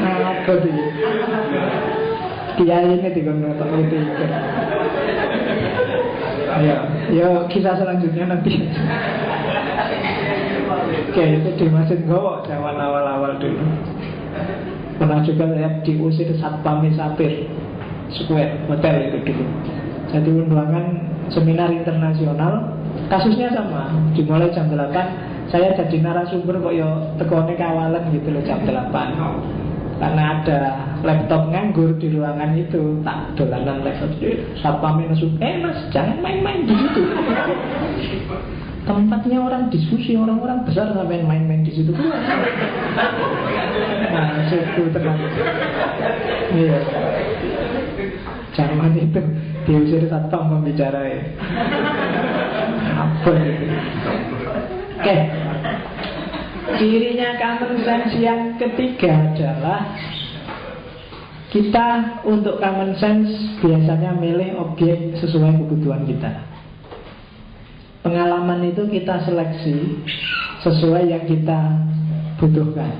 apa sih? Kiai ini nota tikar. Ya kisah selanjutnya nanti. Oke, itu di Masjid Gowok zaman awal-awal dulu. Pernah juga saya diusir Satpam Sapir Square Hotel itu dulu. Jadi undangan seminar internasional, kasusnya sama. Dimulai jam 8, saya jadi narasumber kok ya tekone kawalan gitu loh jam 8. Karena ada laptop nganggur di ruangan itu, tak dolanan laptop. Satpam masuk, Mas jangan main-main di situ. Tempatnya orang diskusi, orang-orang besar sampai main-main di situ. Nah, suku tenang. Iya. Zaman itu diusir satpam membicarai. Apa itu? Oke. Cirinya common sense yang ketiga adalah kita untuk common sense biasanya milih objek sesuai kebutuhan kita. Pengalaman itu kita seleksi sesuai yang kita butuhkan.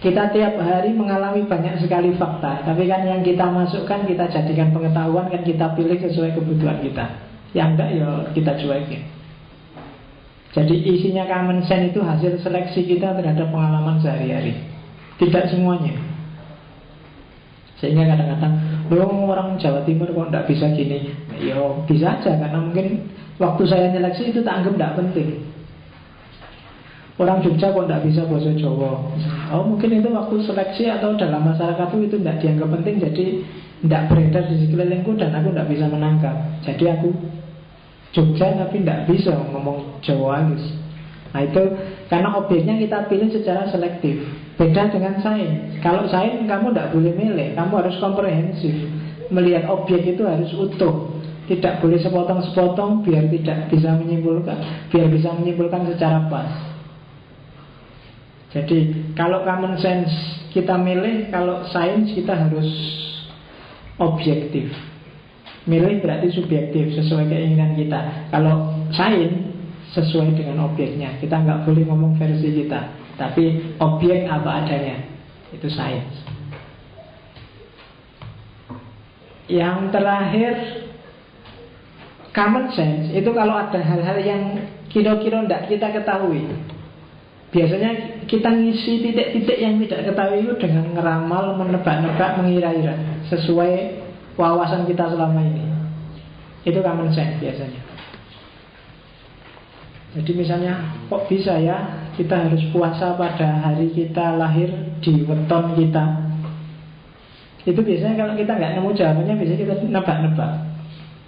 Kita tiap hari mengalami banyak sekali fakta, tapi kan yang kita masukkan, kita jadikan pengetahuan, kan kita pilih sesuai kebutuhan kita. Yang enggak ya kita cuekin. Jadi isinya common sense itu hasil seleksi kita terhadap pengalaman sehari-hari. Tidak semuanya. Sehingga kadang-kadang orang Jawa Timur kok tidak bisa gini. Ya bisa aja, karena mungkin waktu saya seleksi itu tak anggap tidak penting. Orang Jogja kok tidak bisa bahasa Jawa. Oh mungkin itu waktu seleksi atau dalam masyarakat itu tidak dianggap penting. Jadi tidak beredar di sekelilingku dan aku tidak bisa menangkap. Jadi aku Jogja tapi tidak bisa ngomong Jawa halus. Nah itu karena objeknya kita pilih secara selektif. Beda dengan sains. Kalau sains kamu tidak boleh milih, kamu harus komprehensif. Melihat objek itu harus utuh, tidak boleh sepotong-sepotong biar tidak bisa menyimpulkan, biar bisa menyimpulkan secara pas. Jadi kalau common sense kita milih, kalau sains kita harus objektif. Milih berarti subjektif, sesuai keinginan kita. Kalau sains sesuai dengan objeknya. Kita nggak boleh ngomong versi kita, tapi objek apa adanya. Itu sains. Yang terakhir, common sense. Itu kalau ada hal-hal yang kira-kira tidak kita ketahui. Biasanya kita ngisi titik-titik yang tidak ketahui itu dengan ngeramal, menebak-nebak, mengira-ira sesuai wawasan kita selama ini. Itu common sense biasanya. Jadi misalnya, kok bisa ya kita harus puasa pada hari kita lahir di weton kita. Itu biasanya kalau kita nggak nemu jawabannya, biasanya kita nebak-nebak.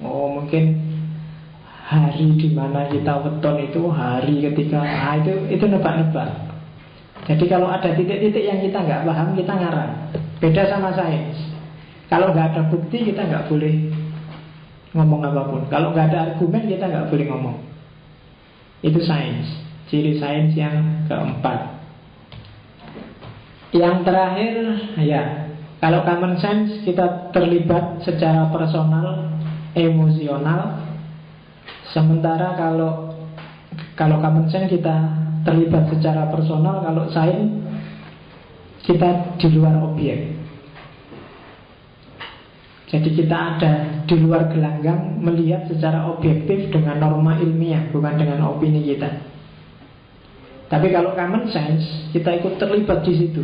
Oh mungkin hari di mana kita weton itu hari ketika, itu nebak-nebak. Jadi kalau ada titik-titik yang kita nggak paham, kita ngarang. Beda sama sains. Kalau nggak ada bukti, kita nggak boleh ngomong apapun. Kalau nggak ada argumen, kita nggak boleh ngomong. Itu sains. Ciri sains yang keempat. Yang terakhir, ya, kalau common sense kita terlibat secara personal, emosional. Sementara kalau common sense kita terlibat secara personal, kalau sains kita di luar objek. Jadi kita ada di luar gelanggang, melihat secara objektif dengan norma ilmiah, bukan dengan opini kita. Tapi kalau common sense, kita ikut terlibat di situ.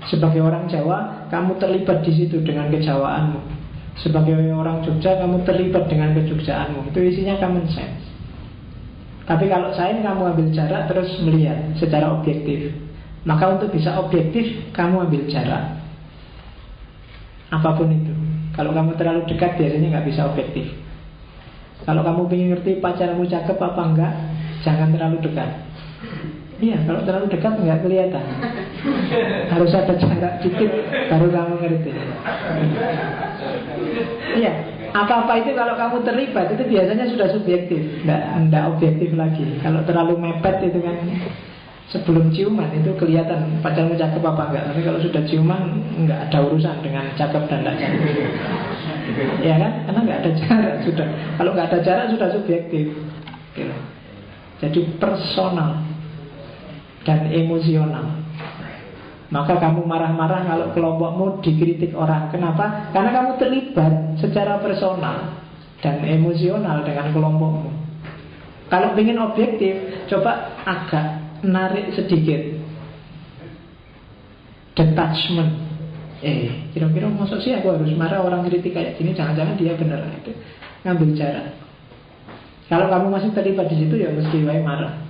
Sebagai orang Jawa, kamu terlibat di situ dengan kejawaanmu. Sebagai orang Jogja, kamu terlibat dengan kejogjaanmu. Itu isinya common sense. Tapi kalau sains, kamu ambil jarak terus melihat secara objektif. Maka untuk bisa objektif, kamu ambil jarak. Apapun itu. Kalau kamu terlalu dekat, biasanya nggak bisa objektif. Kalau kamu ingin ngerti pacarmu cakep apa enggak, jangan terlalu dekat. Iya, kalau terlalu dekat nggak kelihatan. Harus ada jarak dikit, baru kamu ngerti. Iya, apa-apa itu kalau kamu terlibat, itu biasanya sudah subjektif, nggak objektif lagi. Kalau terlalu mepet itu kan, sebelum ciuman itu kelihatan pacarmu cakep apa enggak. Tapi kalau sudah ciuman enggak ada urusan dengan cakep dan tidak cakep. Ya kan? Karena enggak ada jarak sudah. Kalau enggak ada jarak sudah subjektif. Gitu. Jadi personal dan emosional. Maka kamu marah-marah kalau kelompokmu dikritik orang. Kenapa? Karena kamu terlibat secara personal dan emosional dengan kelompokmu. Kalau ingin objektif, coba agak narik sedikit, detachment. Kira-kira maksud sih aku harus marah orang kritik kayak gini, jangan-jangan dia benar. Itu ngambil jarak. Kalau kamu masih terlibat di situ, ya mesti wae marah.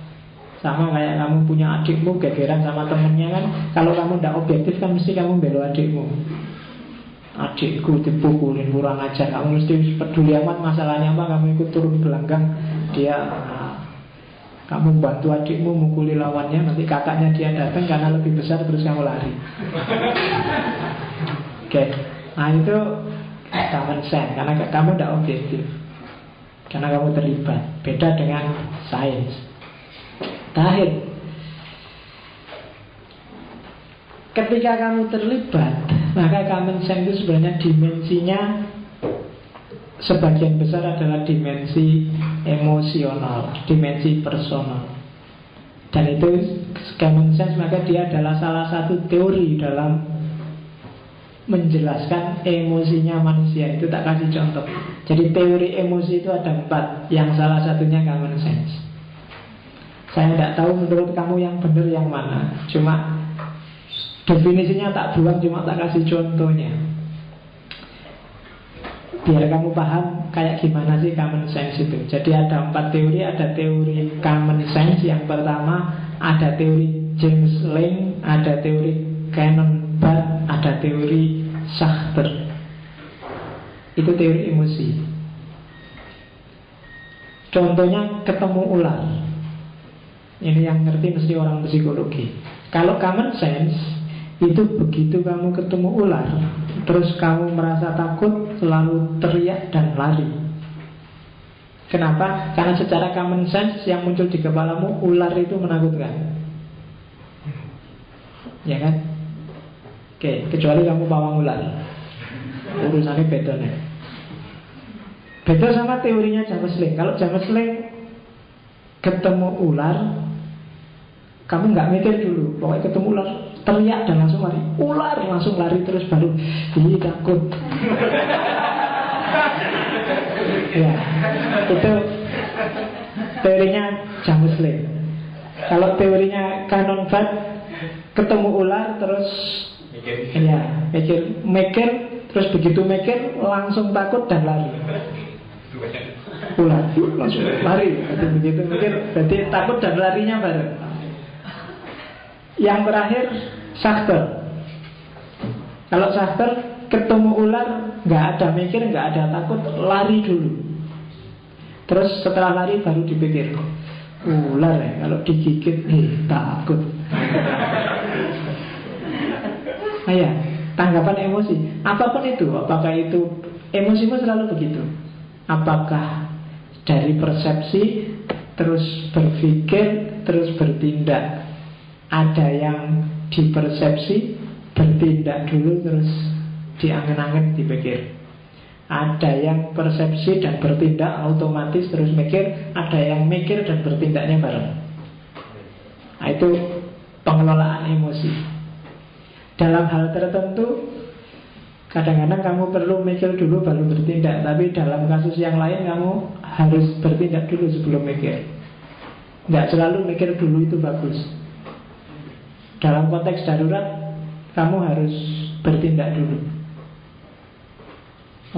Sama kayak kamu punya adikmu gegeran sama temennya kan. Kalau kamu tidak objektif kan mesti kamu bela adikmu. Adikku dipukulin, kurang ajar. Kamu mesti peduli amat masalahnya apa. Kamu ikut turun belakang dia. Kamu bantu adikmu mukuli lawannya, nanti kakaknya dia datang karena lebih besar, terus kamu lari. Oke. Nah itu common sense, karena kamu tidak objektif, karena kamu terlibat. Beda dengan sains. Terakhir, ketika kamu terlibat, maka common sense itu sebenarnya dimensinya sebagian besar adalah dimensi emosional, dimensi personal. Dan itu common sense, maka dia adalah salah satu teori dalam menjelaskan emosinya manusia. Itu tak kasih contoh. Jadi teori emosi itu ada 4, yang salah satunya common sense. Saya tidak tahu menurut kamu yang benar yang mana. Cuma definisinya tak buang, cuma tak kasih contohnya. Biar kamu paham kayak gimana sih common sense itu. Jadi ada 4 teori. Ada teori common sense. Yang pertama ada teori James Lange, ada teori Canon Barth, ada teori Sachter. Itu teori emosi. Contohnya ketemu ular. Ini yang ngerti mesti orang psikologi. Kalau common sense itu begitu kamu ketemu ular, terus kamu merasa takut, lalu teriak dan lari. Kenapa? Karena secara common sense yang muncul di kepalamu, ular itu menakutkan. Ya kan? Oke, kecuali kamu pawang ular, urusannya beda nih. Beda sama teorinya James Lange. Kalau James Lange ketemu ular, kamu nggak mikir dulu, pokoknya ketemu ular, teriak dan langsung lari. Ular langsung lari terus baru takut. Ya, itu teorinya James Lange. Kalau teorinya Canon Barth, ketemu ular terus mikir, terus begitu mikir langsung takut dan lari. Ular langsung lari. Begitu mikir, berarti takut dan larinya bareng. Yang terakhir Sachter. Kalau Sachter ketemu ular, nggak ada mikir, nggak ada takut, lari dulu. Terus setelah lari baru dipikir, ular ya, kalau digigit takut. Nah ya, tanggapan emosi apapun itu, apakah itu emosimu selalu begitu? Apakah dari persepsi terus berpikir terus bertindak? Ada yang dipersepsi, bertindak dulu terus diangen-angen dipikir. Ada yang persepsi dan bertindak otomatis terus mikir. Ada yang mikir dan bertindaknya bareng. Nah, itu pengelolaan emosi. Dalam hal tertentu kadang-kadang kamu perlu mikir dulu baru bertindak. Tapi dalam kasus yang lain kamu harus bertindak dulu sebelum mikir. Nggak selalu mikir dulu itu bagus. Dalam konteks darurat kamu harus bertindak dulu.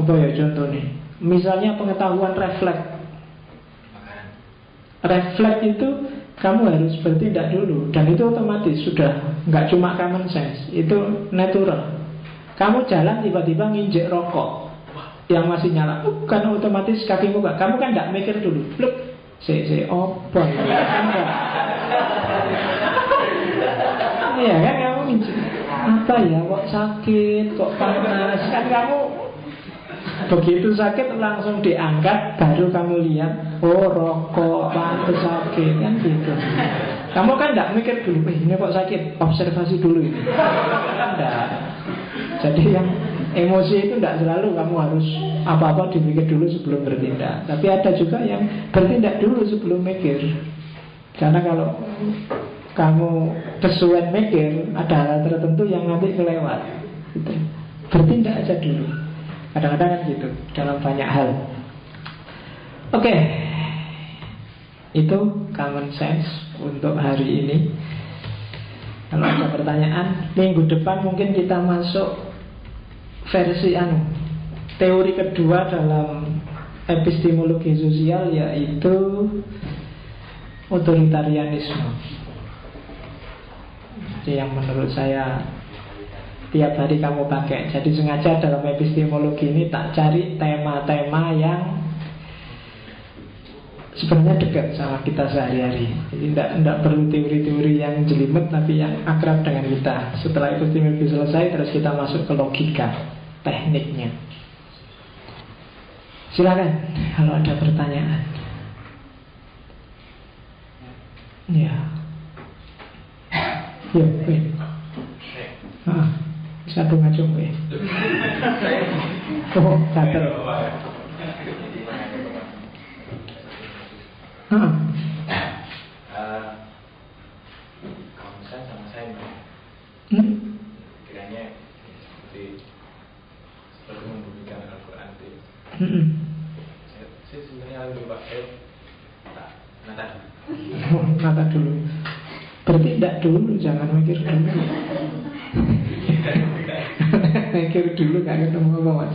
Apa ya contohnya? Misalnya pengetahuan refleks. Refleks itu kamu harus bertindak dulu. Dan itu otomatis sudah. Nggak cuma common sense, itu natural. Kamu jalan tiba-tiba nginjek rokok yang masih nyala, kan otomatis kakimu gak. Kamu kan nggak mikir dulu. Look, apa ya? Iya kan, kamu nginjek apa ya, kok sakit, kok panas. Kan kamu begitu sakit langsung diangkat, baru kamu lihat, oh rokok, pantas sakit, kan gitu. Kamu kan tidak mikir dulu, ini kok sakit, observasi dulu ini. Enggak. Jadi yang emosi itu tidak selalu kamu harus apa-apa dipikir dulu sebelum bertindak. Tapi ada juga yang bertindak dulu sebelum mikir. Karena kalau kamu kesuwen mikir, ada hal tertentu yang nanti kelewat gitu. Bertindak aja dulu. Kadang-kadang kan gitu dalam banyak hal. Oke. Itu common sense untuk hari ini. Kalau ada pertanyaan, minggu depan mungkin kita masuk versi teori kedua dalam epistemologi sosial, yaitu otoritarianisme. Jadi yang menurut saya tiap hari kamu pakai. Jadi sengaja dalam epistemologi ini tak cari tema-tema yang sebenarnya dekat sama kita sehari-hari. Jadi tidak perlu teori-teori yang jelimet, tapi yang akrab dengan kita. Setelah epistemologi selesai, terus kita masuk ke logika, tekniknya. Silakan kalau ada pertanyaan. Ya. Ya, satu ngacung ya. Oh, gatel. Kalau misalnya sama saya kiranya seperti Nata dulu. Bertindak dulu, jangan mikir dulu. Mikir dulu, gak ketemu apa Mas.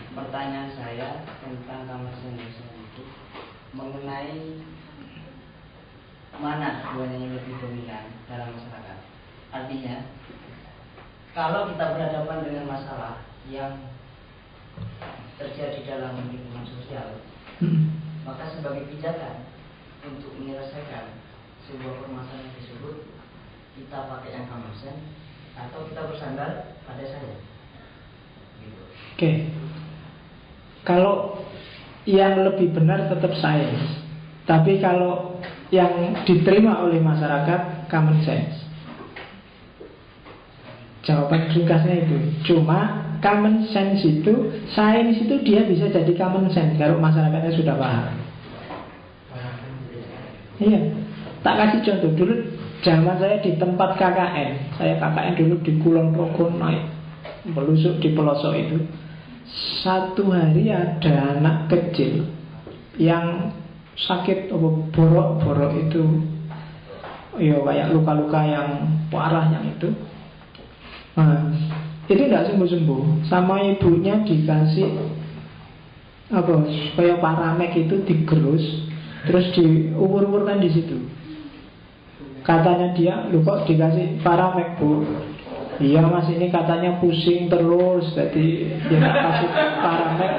Pertanyaan saya tentang kamar sendiri itu mengenai mana sebenarnya yang lebih dominan dalam masyarakat. Artinya, kalau kita berhadapan dengan masalah yang terjadi dalam lingkungan sosial, maka sebagai pijakan untuk menyelesaikan sebuah permasalahan tersebut, kita pakai yang common sense atau kita bersandar pada saya. Gitu. Oke. Kalau yang lebih benar tetap sains, tapi kalau yang diterima oleh masyarakat common sense. Jawaban ringkasnya itu. Cuma common sense itu, sains itu dia bisa jadi common sense kalau masyarakatnya sudah paham. Iya. Tak kasih contoh dulu. Zaman saya di tempat KKN, saya KKN dulu di Kulon Progo, naik melusuk di pelosok itu. Satu hari ada anak kecil yang sakit borok-borok itu, ya kayak luka-luka yang parah yang itu. Nah, itu tidak sembuh-sembuh. Sama ibunya dikasih apa? Kayak paramek itu digerus, terus diumur-umurkan di situ. Katanya dia, lu kok dikasih paramek bu? Iya mas, ini katanya pusing terus, jadi dia tak kasih paramek.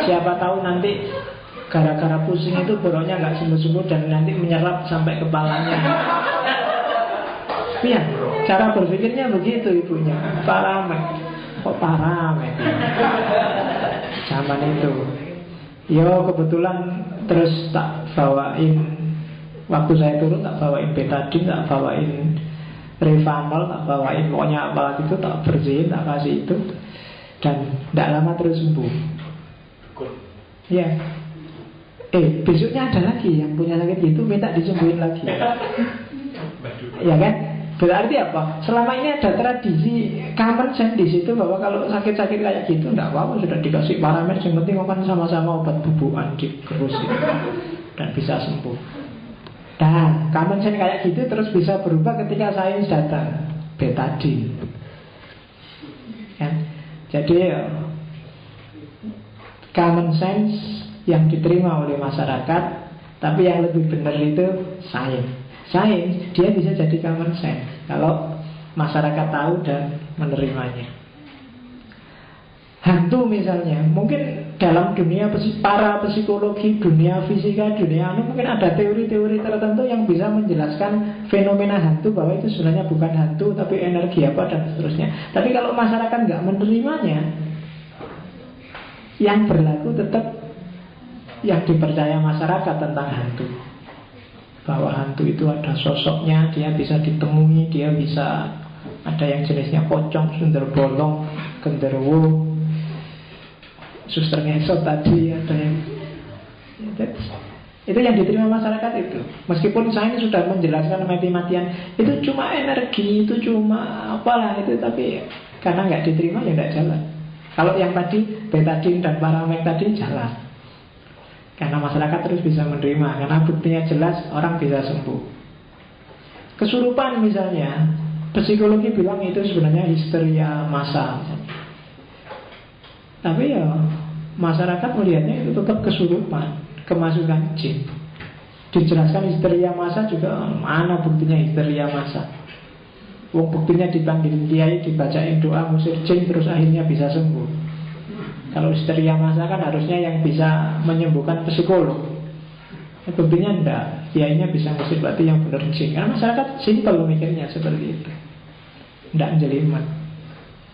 Siapa tahu nanti gara-gara pusing itu boroknya nggak sembuh-sembuh dan nanti menyerap sampai kepalanya. Iya, cara berpikirnya begitu ibunya. Paramek, kok paramek? Zaman itu, yo kebetulan terus tak bawain. Waktu saya turun tak bawain betadine, tak bawain Revanol, tak bawain pokoknya apa itu, tak bersihin, tak kasih itu. Dan tidak lama terus sembuh. Ya. Besoknya ada lagi yang punya sakit itu minta disembuhin lagi. Ya kan? Berarti apa? Selama ini ada tradisi common sense di situ bahwa kalau sakit-sakit kayak gitu tidak apa-apa, sudah dikasih paramet, yang penting kan sama-sama obat bubukan digerus itu, dan bisa sembuh. Nah, common sense kayak gitu terus bisa berubah ketika sains datang, betadine. Kan? Jadi common sense yang diterima oleh masyarakat, tapi yang lebih benar itu sains. Sains dia bisa jadi common sense kalau masyarakat tahu dan menerimanya. Hantu misalnya, mungkin dalam dunia para psikologi, dunia fisika, dunia mungkin ada teori-teori tertentu yang bisa menjelaskan fenomena hantu bahwa itu sebenarnya bukan hantu tapi energi apa dan seterusnya. Tapi kalau masyarakat nggak menerimanya, yang berlaku tetap yang dipercaya masyarakat tentang hantu. Bahwa hantu itu ada sosoknya, dia bisa ditemui, dia bisa ada yang jenisnya pocong, sundel bolong, genderuwo, suster ngesot tadi, ada yang itu yang diterima masyarakat itu. Meskipun sains sudah menjelaskan mati-matian itu cuma energi, itu cuma apalah itu, tapi karena nggak diterima ya nggak jalan. Kalau yang tadi betadine dan paramek tadi jalan, karena masyarakat terus bisa menerima, karena buktinya jelas, orang bisa sembuh. Kesurupan misalnya, psikologi bilang itu sebenarnya histeria massal. Tapi ya masyarakat melihatnya itu tetap kesurupan, kemasukan jin. Dijelaskan histeria massa juga, mana buktinya histeria massa? Wong buktinya dipanggil kiai, dibacain doa musir jin, terus akhirnya bisa sembuh. Kalau histeria massa kan harusnya yang bisa menyembuhkan psikolog. Buktinya enggak, kiainya bisa musir, berarti yang benar jin. Karena masyarakat simpel mikirnya seperti itu, enggak jelimet.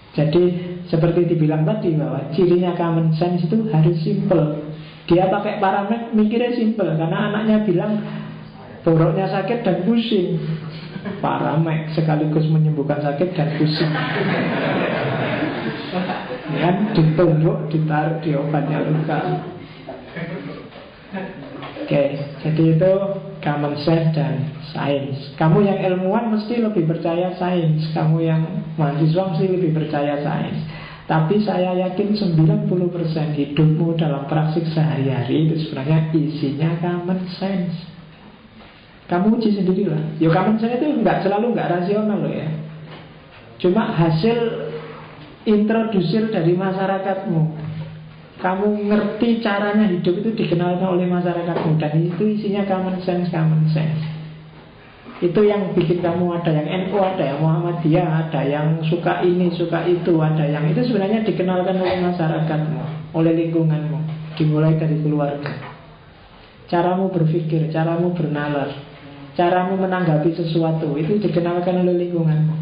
Jadi seperti dibilang tadi bahwa cirinya common sense itu harus simple. Dia pakai paramet mikirnya simple, karena anaknya bilang boroknya sakit dan pusing. Paramet sekaligus menyembuhkan sakit dan pusing. Kan ditumbuk, ditaruh di obatnya luka. Oke, jadi itu common sense dan sains. Kamu yang ilmuwan mesti lebih percaya sains, kamu yang mahasiswa mesti lebih percaya sains. Tapi saya yakin 90% hidupmu dalam praktik sehari-hari itu sebenarnya isinya common sense. Kamu uji sendirilah. Ya common sense itu selalu nggak rasional loh ya. Cuma hasil introdusir dari masyarakatmu. Kamu ngerti caranya hidup itu dikenalkan oleh masyarakatmu. Dan itu isinya common sense, common sense. Itu yang bikin kamu ada yang NU, ada yang Muhammadiyah, ada yang suka ini, suka itu, ada yang itu sebenarnya dikenalkan oleh masyarakatmu, oleh lingkunganmu, dimulai dari keluarga. Caramu berpikir, caramu bernalar, caramu menanggapi sesuatu itu dikenalkan oleh lingkunganmu.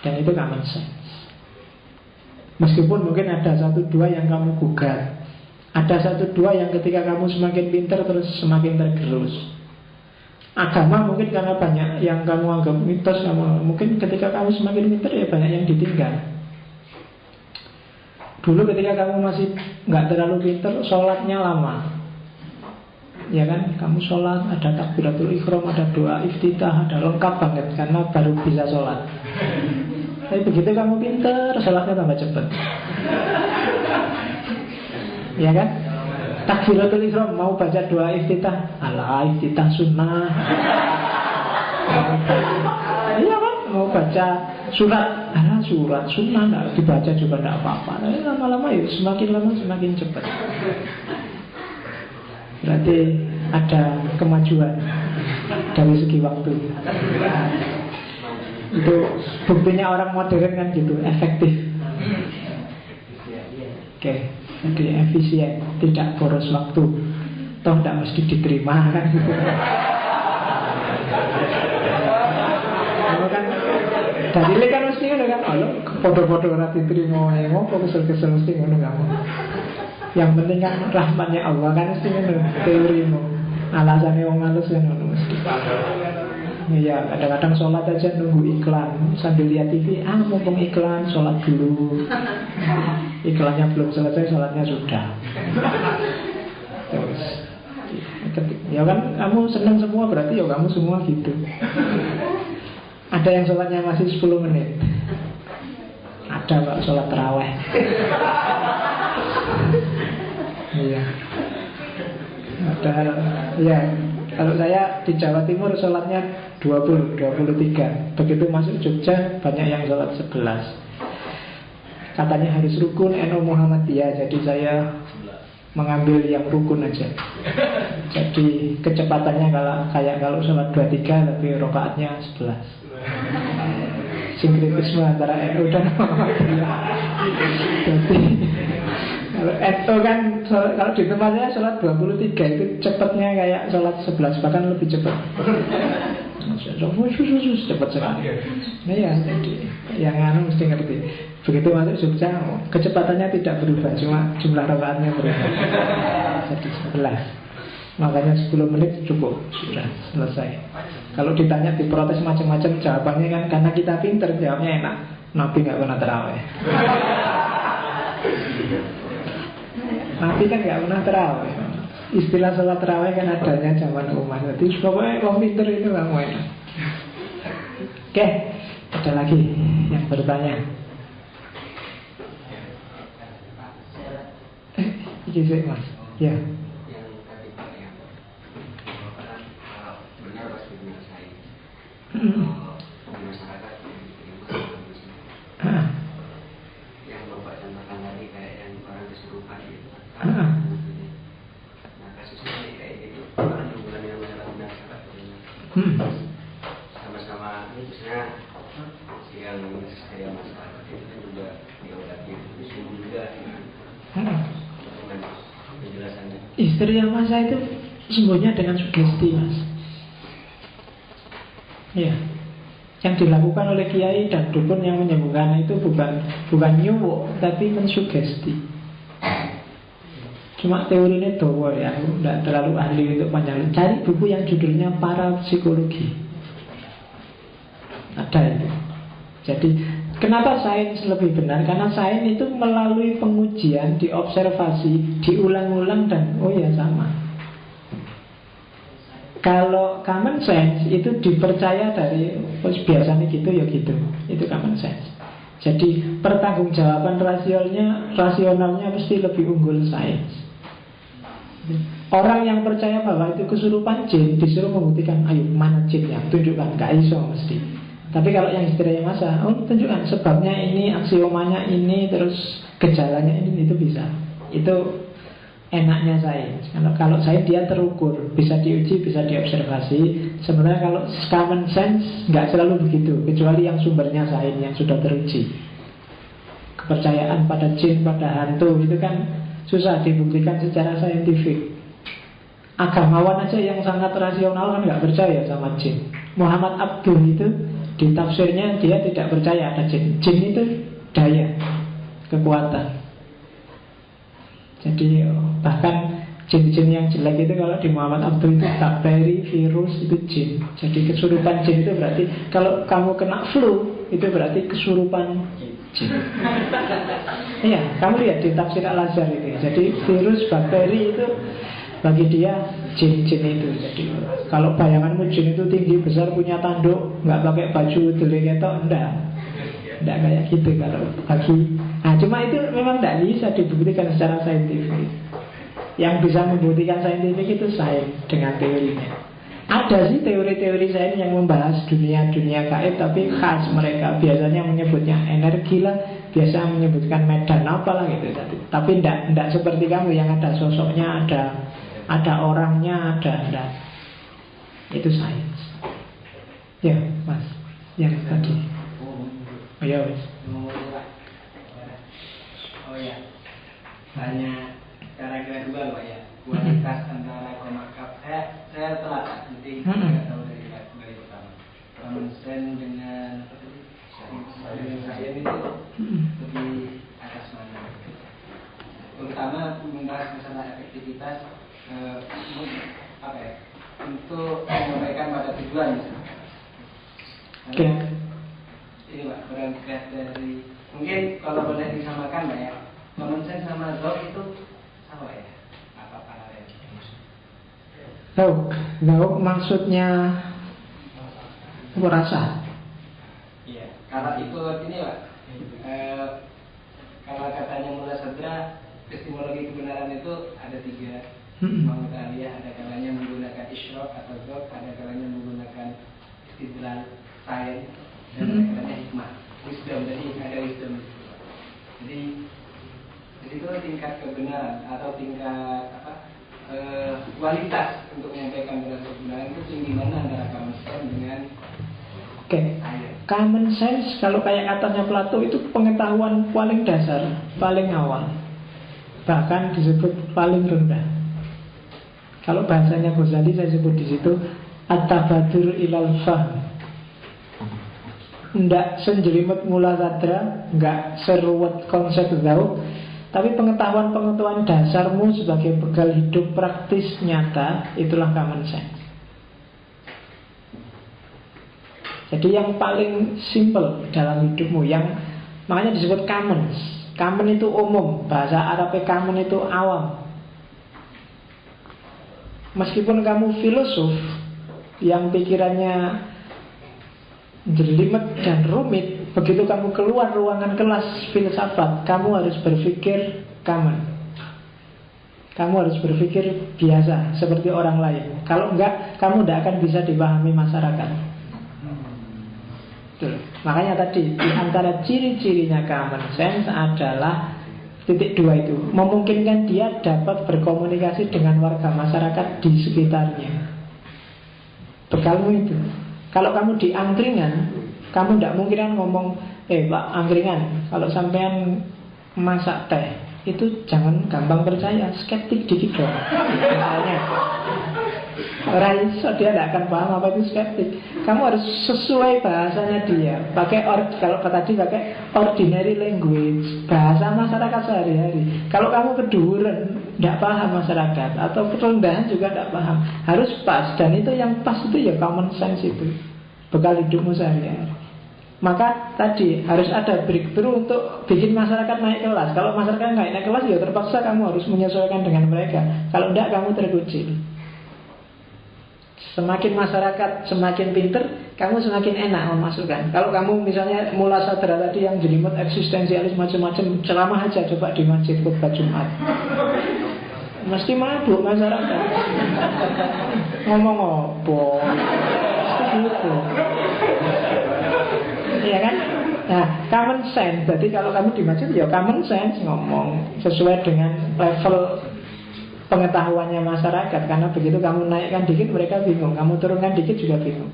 Dan itu common sense. Meskipun mungkin ada satu dua yang kamu gugat, ada satu dua yang ketika kamu semakin pintar terus semakin tergerus. Agama mungkin karena banyak yang kamu anggap mitos, mungkin ketika kamu semakin pintar ya banyak yang ditinggal. Dulu ketika kamu masih nggak terlalu pintar, sholatnya lama, ya kan? Kamu sholat ada takbiratul ihram, ada doa iftitah, ada lengkap banget karena baru bisa sholat. Tapi begitu kamu pintar, sholatnya tambah cepat, ya kan? Takbiratul ihram mau baca doa iftitah, alah iftitah sunnah. Iya kan? Mau baca surat, alah surat sunnah nggak dibaca juga nggak apa-apa. Tapi lama-lama ya semakin lama semakin cepat. Berarti ada kemajuan dari segi waktu. Itu buktinya orang modern kan gitu, efektif. Oke. Jadi efisien, tidak boros waktu. Toh tidak mesti diterima kan gitu. Kan dalile kan mesti ngono kan. Halo, podo-podo ora diterima ya ngopo kesel-kesel mesti ngono kamu. Yang penting kan rahmatnya Allah kan mesti ngono teorimu. Alasannya wong halus kan ngono mesti. Iya, kadang-kadang sholat aja nunggu iklan sambil lihat TV, mumpung iklan, sholat dulu. Iklannya belum selesai, sholatnya sudah. Terus, ya kan kamu senang semua, berarti ya kamu semua gitu. Ada yang sholatnya masih 10 menit. Ada kok sholat tarawih. Iya. Ada, ya. Kalau saya di Jawa Timur sholatnya 20, 23. Begitu masuk Jogja banyak yang sholat 11. Katanya harus rukun NU Muhammadiyah. Jadi saya mengambil yang rukun aja. Jadi kecepatannya kalau sholat 23 tapi rokaatnya 11. Sinkretisme antara NU dan Muhammadiyah. Jadi kalau NU kan kalau di tempatnya sholat 23 itu cepatnya kayak sholat 11, bahkan lebih cepat. Cepat sekali. Nah ya, jadi yang anu mesti ngerti. Begitu masuk Jogja, kecepatannya tidak berubah, cuma jumlah rakaatnya berubah. Jadi 11. Makanya 10 menit cukup, sudah selesai. Kalau ditanya diprotes macam-macam, jawabannya kan karena kita pinter, jawabnya enak. Nabi nggak pernah terawih. Nabi kan nggak pernah terawih. Istilah sholat terawih kan adanya zaman Umar. Jadi pokoknya komputer itu kamu enak. Oke, ada lagi yang bertanya. Iki sih mas. Ya. Yang tadi Pak yang benar pasti menyelesaikan di masyarakat yang Bapak contohkan tadi kayak yang orang kesurupan gitu. Nah kasusnya kayak gitu, orang hubungan yang masyarakat sama-sama ini misalnya yang saya masyarakat itu kan juga diobati musuh juga dengan penjelasannya. Istri yang masa itu sembuhnya dengan sugesti mas. Ya, yang dilakukan oleh kiai dan dukun yang menyembuhkan itu bukan nyuwuk tapi mensugesti. Cuma teorinya doa ya, aku tidak terlalu ahli untuk panjang. Cari buku yang judulnya Parapsikologi. Ada itu. Jadi kenapa sains lebih benar? Karena sains itu melalui pengujian, diobservasi, diulang-ulang dan oh ya sama. Kalau common sense itu dipercaya dari biasanya gitu ya gitu. Itu common sense. Jadi pertanggungjawaban rasionalnya mesti lebih unggul sains. Orang yang percaya bahwa itu kesurupan jin disuruh membuktikan, ayo mana jinnya, tunjukkan, gak iso mesti. Tapi kalau yang istilahnya masa, oh tunjukkan sebabnya ini, aksiomanya ini, terus gejalanya ini, itu bisa. Itu enaknya sains. Kalau sains dia terukur, bisa diuji, bisa diobservasi. Sebenarnya kalau common sense nggak selalu begitu, kecuali yang sumbernya sains yang sudah teruji. Kepercayaan pada jin, pada hantu itu kan susah dibuktikan secara saintifik. Agamawan aja yang sangat rasional kan nggak percaya sama jin. Muhammad Abduh itu di tafsirnya dia tidak percaya ada jin. Jin itu daya, kekuatan. Jadi bahkan jin-jin yang jelek itu kalau di Muhammad Abduh itu bakteri, virus, itu jin. Jadi kesurupan jin itu berarti kalau kamu kena flu itu berarti kesurupan jin. Iya, kamu lihat di tafsir Al-Azhar itu. Jadi virus, bakteri itu bagi dia jin-jin itu. Jadi kalau bayanganmu jin itu tinggi besar punya tanduk, nggak pakai baju delegetok, enggak kayak gitu kalau bagi. Nah, cuma itu memang tidak bisa dibuktikan secara saintifik. Yang bisa membuktikan saintifik itu sains dengan teorinya. Ada sih teori-teori sains yang membahas dunia-dunia gaib, tapi khas mereka. Biasanya menyebutnya energi lah, biasa menyebutkan medan apalah gitu. Tapi tidak seperti kamu yang ada sosoknya, ada orangnya, ada. Itu sains. Ya, Mas. Yang tadi. Oh ya, Mas. Oh ya, hanya cara kedua Pak ya, kualitas antara komakap. Saya telat, nanti nggak tahu dari pertama. Common sense dengan saya itu lebih atas mana? Terutama membahas masalah efektivitas untuk menyampaikan pada tujuan. Oke. Ini Pak, berangkat dari mungkin kalau boleh disamakan Pak ya, common sense sama Zouk itu sama ya? Apa paralel? Zouk maksudnya rasa. Iya, kalau ikut ini Pak, kalau katanya Mula Sadra, epistemologi kebenaran itu ada 3. Mengetahui ada kalanya menggunakan isyraq atau Zouk, ada kalanya menggunakan istidlal sains, dan ada kalanya hikmah. Wisdom, jadi ada wisdom. Jadi itu tingkat kebenaran atau tingkat kualitas untuk menyampaikan kebenaran itu tinggi mana antara common sense dengan common sense kalau kayak katanya Plato itu pengetahuan paling dasar, paling awal, bahkan disebut paling rendah. Kalau bahasanya Ghazali saya sebut di situ at-tabadur ilal fahm. Nggak senjelimut Mula Sadra, nggak seruwet konsep Zouk, tapi pengetahuan-pengetahuan dasarmu sebagai bekal hidup praktis nyata, itulah common sense. Jadi yang paling simple dalam hidupmu, yang makanya disebut common. Common itu umum, bahasa Arabnya common itu awam. Meskipun kamu filosof yang pikirannya jelimet dan rumit, begitu kamu keluar ruangan kelas filsafat, kamu harus berpikir common. Kamu harus berpikir biasa, seperti orang lain. Kalau enggak, kamu tidak akan bisa dipahami masyarakat. Betul. Makanya tadi, di antara ciri-cirinya common sense adalah titik 2 itu, memungkinkan dia dapat berkomunikasi dengan warga masyarakat di sekitarnya. Bekalmu itu. Kalau kamu di angkringan, kamu tidak mungkin kan ngomong, Pak angkringan, kalau sampean masak teh, itu jangan gampang percaya, skeptik dikit dong. Misalnya Raisa dia tidak akan paham apa itu skeptik. Kamu harus sesuai bahasanya dia. Kalau tadi pakai ordinary language, bahasa masyarakat sehari-hari. Kalau kamu keduren, tidak paham masyarakat, atau kerendahan juga tidak paham, harus pas. Dan itu yang pas itu ya common sense itu, bekal hidupmu sehari-hari. Maka tadi harus ada breakthrough untuk bikin masyarakat naik kelas. Kalau masyarakat nggak naik kelas, ya terpaksa kamu harus menyesuaikan dengan mereka. Kalau tidak, kamu terkucil. Semakin masyarakat semakin pinter, kamu semakin enak memasukkan. Kalau kamu misalnya mula sadra tadi yang jelimet eksistensialis macam-macam, ceramah aja coba di masjid khutbah Jumat, mesti mabuk masyarakat. Ngomong apa? Mesti gitu. Iya kan? Nah, common sense. Berarti kalau kamu di masjid ya common sense, ngomong sesuai dengan level pengetahuannya masyarakat. Karena begitu kamu naikkan dikit mereka bingung, kamu turunkan dikit juga bingung.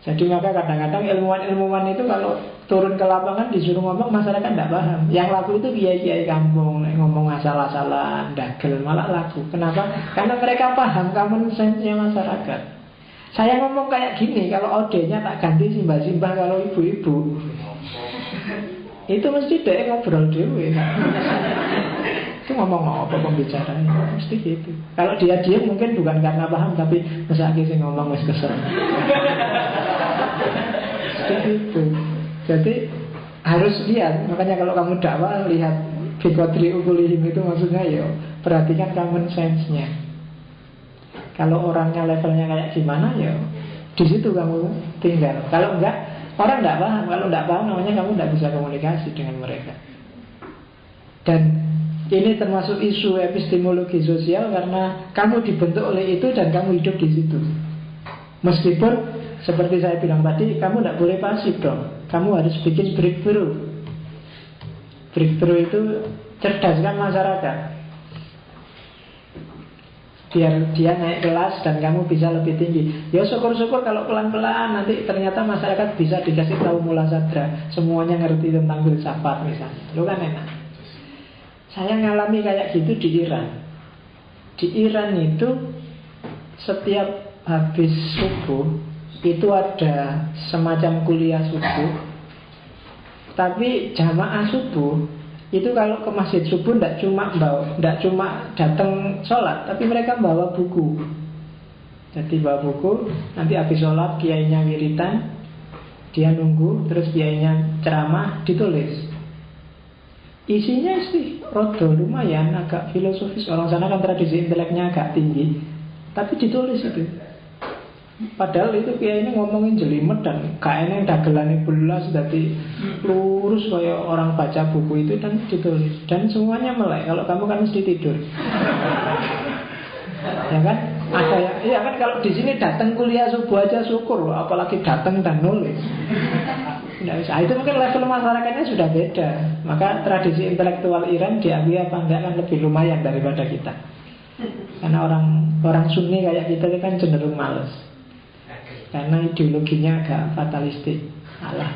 Jadi maka kadang-kadang ilmuwan-ilmuwan itu kalau turun ke lapangan disuruh ngomong, masyarakat tidak paham. Yang laku itu kiai-kiai kampung, ngomong asal-asalan, dagel, malah laku. Kenapa? Karena mereka paham common sense-nya masyarakat. Saya ngomong kayak gini, kalau odenya tak ganti simbah-simbah kalau ibu-ibu, itu mesti dia ngobrol dewe. Itu ngomong apa pembicaranya, mesti gitu. Kalau dia diam mungkin bukan karena paham, tapi masa sih ngomong wis kesel. Mesti gitu. Jadi harus lihat. Makanya kalau kamu dakwah, lihat Bikotri Ukulihim itu maksudnya ya perhatikan common sense-nya. Kalau orangnya levelnya kayak gimana ya di situ kamu tinggal. Kalau enggak, orang enggak paham. Kalau enggak paham namanya kamu enggak bisa komunikasi dengan mereka. Dan ini termasuk isu epistemologi sosial karena kamu dibentuk oleh itu dan kamu hidup di situ. Meskipun seperti saya bilang tadi, kamu enggak boleh pasif dong. Kamu harus bikin breakthrough. Breakthrough itu cerdaskan masyarakat, biar dia naik kelas dan kamu bisa lebih tinggi. Ya syukur-syukur kalau pelan-pelan nanti ternyata masyarakat bisa dikasih tahu mula sadra, semuanya ngerti tentang filsafat misalnya. Lu kan enak. Saya ngalami kayak gitu di Iran. Di Iran itu setiap habis subuh itu ada semacam kuliah subuh. Tapi jamaah subuh itu kalau ke masjid subuh tidak cuma datang sholat, tapi mereka bawa buku. Jadi bawa buku, nanti habis sholat kiainya wiritan, dia nunggu, terus kiainya ceramah, ditulis. Isinya sih rodo lumayan, agak filosofis. Orang sana kan tradisi inteleknya agak tinggi, tapi ditulis itu. Padahal itu kiai ini ngomongin jelimet dan kayaknya dagelannya belas, jadi lurus kayak orang baca buku itu dan ditulis. Dan semuanya melek. Kalau kamu kan mesti tidur. Ya kan? Ada yang, iya kan kalau di sini datang kuliah subuh aja syukur loh, apalagi datang dan nulis. Nggak bisa. Itu mungkin level masyarakatnya sudah beda. Maka tradisi intelektual Iran diakui apa enggak kan lebih lumayan daripada kita. Karena orang Sunni kayak kita itu kan cenderung males. Karena ideologinya agak fatalistik. Alah,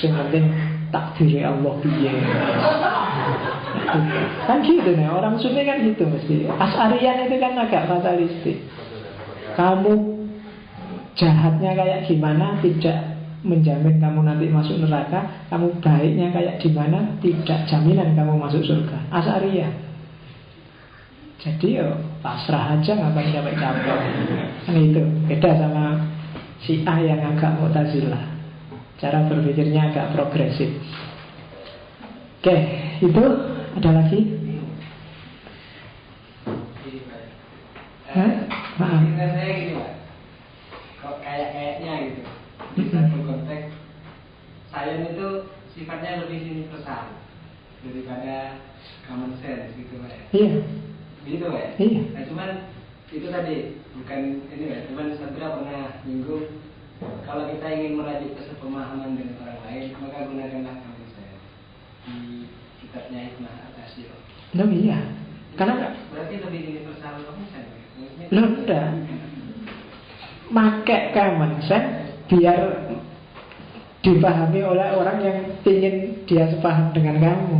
yang penting takdir Allah piye. Kan gitu nih, orang Sunni kan gitu mesti. Asy'ariyah itu kan agak fatalistik. Kamu jahatnya kayak gimana tidak menjamin kamu nanti masuk neraka. Kamu baiknya kayak gimana tidak jaminan kamu masuk surga. Asy'ariyah. Jadi yo pasrah aja, ngapain capek-capek. Kan itu beda sama Syiah yang agak Mu'tazilah. Cara berpikirnya agak progresif. Oke, itu ada lagi? Maaf. Saya gini Pak, kok kayaknya gitu. Di satu konteks sains itu sifatnya lebih universal daripada common sense gitu Pak. Iya. Begitu Pak. Iya. Nah cuman itu tadi bukan ini Pak, cuman Sandra pernah nyinggung kalau kita ingin merajut kesepemahaman dengan orang lain maka gunakanlah common sense di kitabnya Hikmah At-Tasyir. Loh iya. Karena berarti lebih universal common sense. loh enggak. Pakai common sense biar dipahami oleh orang yang ingin dia sepaham dengan kamu.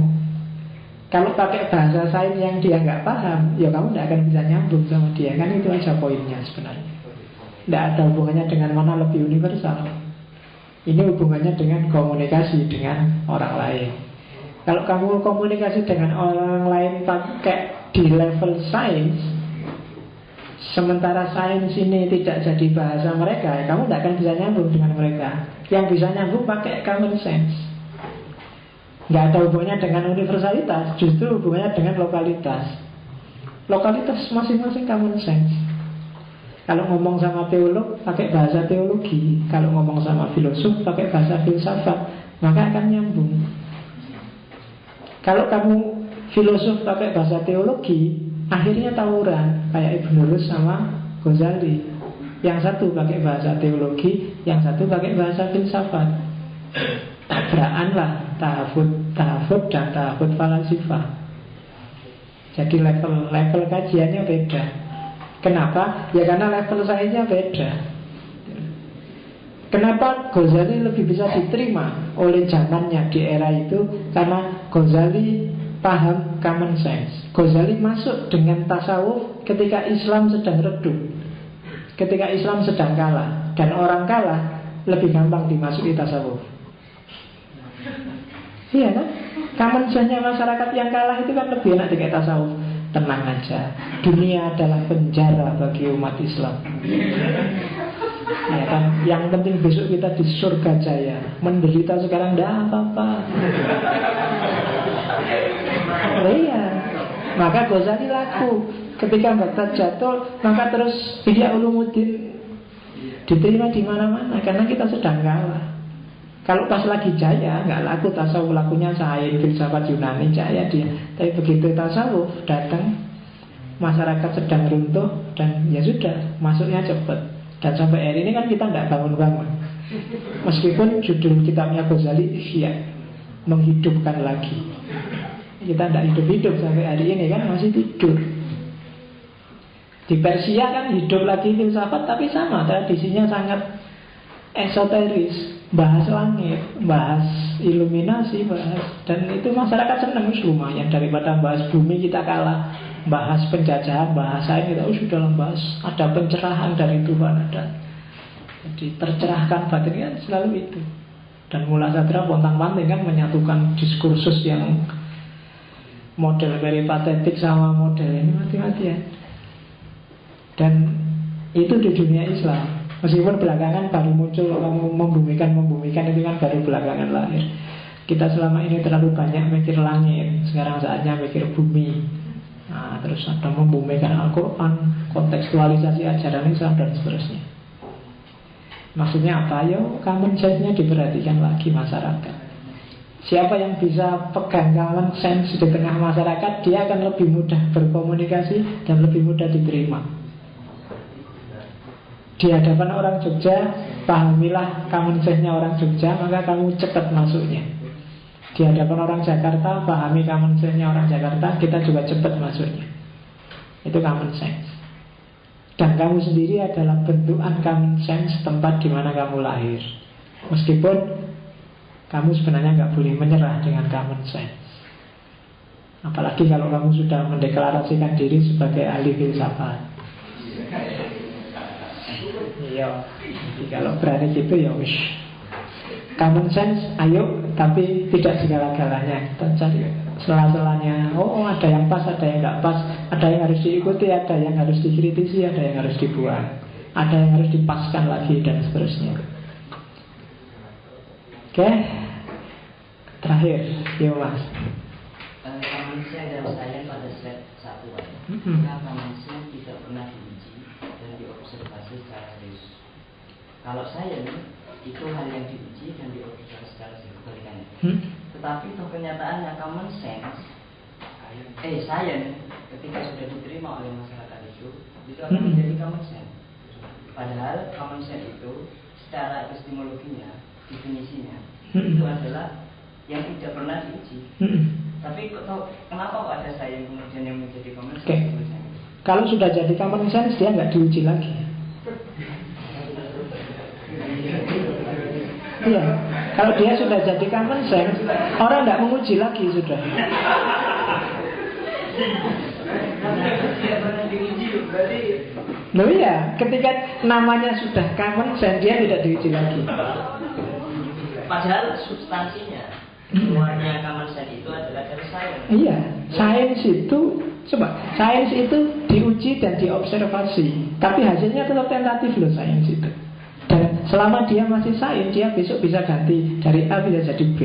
Kalau pakai bahasa sains yang dia nggak paham, ya kamu nggak akan bisa nyambung sama dia. Kan itu aja poinnya sebenarnya. Tidak ada hubungannya dengan mana lebih universal. Ini hubungannya dengan komunikasi dengan orang lain. Kalau kamu komunikasi dengan orang lain pakai di level sains, sementara sains ini tidak jadi bahasa mereka, kamu tidak akan bisa nyambung dengan mereka. Yang bisa nyambung pakai common sense. Nggak ada hubungannya dengan universalitas, justru hubungannya dengan lokalitas. Lokalitas masing-masing common sense. Kalau ngomong sama teolog pakai bahasa teologi, kalau ngomong sama filosof pakai bahasa filsafat, maka akan nyambung. Kalau kamu filosof pakai bahasa teologi, akhirnya tawuran kayak Ibn Rus sama Ghazali. Yang satu pakai bahasa teologi, yang satu pakai bahasa filsafat. Tabrakan lah, tahafud dan tahafud falasifah. Jadi level kajiannya beda. Kenapa? Ya karena level sainsnya beda. Kenapa Ghazali lebih bisa diterima oleh zamannya di era itu? Karena Ghazali paham common sense. Ghazali masuk dengan tasawuf ketika Islam sedang redup, ketika Islam sedang kalah. Dan orang kalah lebih gampang dimasuki tasawuf. Iya kan? Common sense-nya masyarakat yang kalah itu kan lebih enak dengan tasawuf. Tenang aja, dunia adalah penjara bagi umat Islam. Ya kan? Yang penting besok kita di surga jaya. Menderita sekarang tidak apa-apa. Oh iya. Maka Ghazali laku. Ketika Baghdad jatuh, maka terus Ihya Ulumuddin diterima di mana-mana karena kita sedang kalah. Kalau pas lagi jaya, nggak laku tasawuf, lakunya sains, filsafat Yunani, jaya dia. Tapi begitu tasawuf datang, masyarakat sedang runtuh, dan ya sudah, masuknya cepat. Dan sampai hari ini kan kita nggak bangun-bangun. Meskipun judul kitabnya Ghazali Ihya, menghidupkan lagi. Kita nggak hidup-hidup sampai hari ini kan, masih tidur. Di Persia kan hidup lagi filsafat, tapi sama, tradisinya sangat esoteris. Bahas langit, bahas iluminasi, bahas. Dan itu masyarakat senang, lumayan. Daripada bahas bumi kita kalah, bahas penjajahan, bahas sains kita sudah bahas. Ada pencerahan dari Tuhan, ada. Jadi tercerahkan batinnya selalu itu. Dan Mula Sadra pontang-panting kan menyatukan diskursus yang model peripatetik sama model ini mati-matian. Dan itu di dunia Islam. Meskipun belakangan baru muncul orang membumikan itu kan baru belakangan lahir. Kita selama ini terlalu banyak mikir langit, sekarang saatnya mikir bumi. Nah, terus ada membumikan Al-Quran, kontekstualisasi ajaran Islam dan seterusnya. Maksudnya apa? Yo, common sense-nya diperhatikan lagi masyarakat. Siapa yang bisa pegang common sense di tengah masyarakat, dia akan lebih mudah berkomunikasi dan lebih mudah diterima. Di hadapan orang Jogja, pahamilah common sense-nya orang Jogja, maka kamu cepat masuknya. Di hadapan orang Jakarta, pahami common sense-nya orang Jakarta, kita juga cepat masuknya. Itu common sense. Dan kamu sendiri adalah bentukan common sense tempat di mana kamu lahir. Meskipun kamu sebenarnya nggak boleh menyerah dengan common sense. Apalagi kalau kamu sudah mendeklarasikan diri sebagai ahli filsafat. Iya, jadi kalau berani gitu ya wish. Common sense, ayo, tapi tidak segala-galanya. Kita cari sela-selanya. Oh, ada yang pas, ada yang nggak pas, ada yang harus diikuti, ada yang harus dikritisi, ada yang harus dibuang, ada yang harus dipaskan lagi dan seterusnya. Oke, terakhir, ya Mas. Common sense dan saya pada set satu. Karena common sense tidak pernah diuji dan diobservasi secara serius. Kalau saya itu hal yang diuji dan diobservasi secara serius kebalikannya. Tetapi toh kenyataannya common sense, science ketika sudah diterima oleh masyarakat itu akan menjadi common sense. Padahal common sense itu secara epistemologinya, definisinya itu adalah yang tidak pernah diuji. Tapi kenapa kok ada saya yang kemudian yang menjadi common sense? Kalau sudah jadi common sense, dia nggak diuji lagi. Iya, kalau dia sudah jadi common sense, orang nggak menguji lagi sudah. Loh iya, ketika namanya sudah common sense, dia tidak diuji lagi. Padahal substansinya semuanya common sense itu adalah dari sains. Iya, sains itu sains itu diuji dan diobservasi, tapi hasilnya tetap tentatif loh sains itu. Dan selama dia masih sains, dia besok bisa ganti dari A bisa jadi B.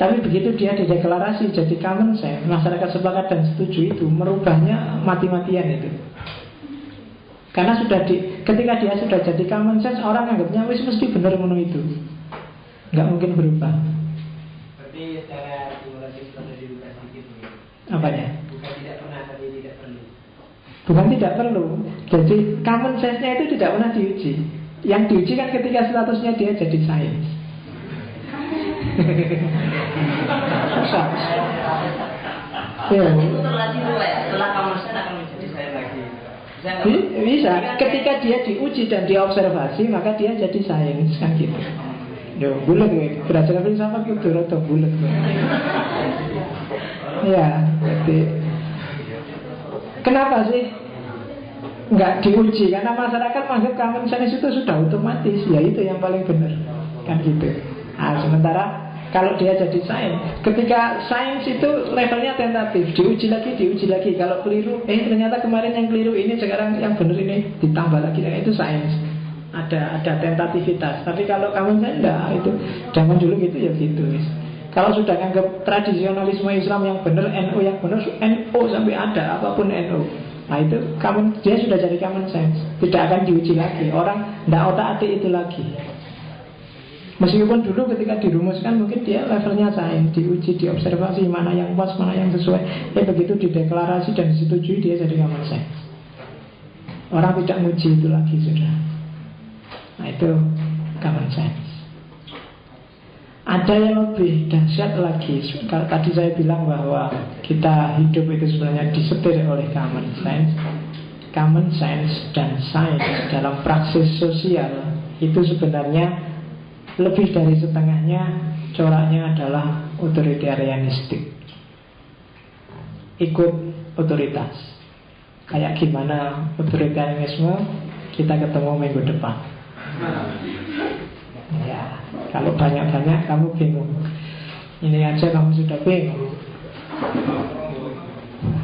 Tapi begitu dia dideklarasi jadi common sense, masyarakat sepakat dan setuju itu, merubahnya mati-matian itu. Karena ketika dia sudah jadi common sense, orang anggapnya wis mesti benar ngono itu. Nggak mungkin berubah. Berarti secara simulatif perlu dibuka sedikit nih. Apanya? Bukan tidak pernah, tapi tidak perlu. Bukan tidak perlu. Jadi common sense-nya itu tidak pernah diuji. Yang diuji kan ketika statusnya dia jadi sains. Ya. Itu terlatih dulu ya. Setelah kamu sense akan menjadi saya lagi. Bisa. Ketika dia diuji dan diobservasi, maka dia jadi sains kan gitu. Yo, bulat gue. Belajar filsafat itu rada bulat. Ya, jadi kenapa sih nggak diuji? Karena masyarakat menganggap common sense itu sudah otomatis. Ya itu yang paling benar kan gitu. Nah, sementara kalau dia jadi sains, ketika sains itu levelnya tentatif, diuji lagi. Kalau keliru, ternyata kemarin yang keliru ini, sekarang yang benar ini ditambah lagi. Nah, itu sains. Ada tentativitas. Tapi kalau kamu enggak, itu zaman dulu gitu ya gitu. Kalau sudah anggap tradisionalisme Islam yang benar, NU yang benar, NU sampai ada apapun NU. Nah itu dia sudah jadi common sense. Tidak akan diuji lagi. Orang enggak otak-atik itu lagi. Meskipun dulu ketika dirumuskan mungkin dia levelnya sains, diuji, diobservasi mana yang pas, mana yang sesuai. Begitu dideklarasi dan disetujui, dia jadi common sense. Orang tidak menguji itu lagi sudah. Nah itu common sense. Ada yang lebih dahsyat lagi. Kalau tadi saya bilang bahwa kita hidup itu sebenarnya disetir oleh common sense. Common sense dan sains dalam praksis sosial itu sebenarnya lebih dari setengahnya coraknya adalah otoritarianistik. Ikut otoritas. Kayak gimana otoritarianisme, kita ketemu minggu depan. Ya, kalau banyak-banyak kamu bingung. Ini aja kamu sudah bingung.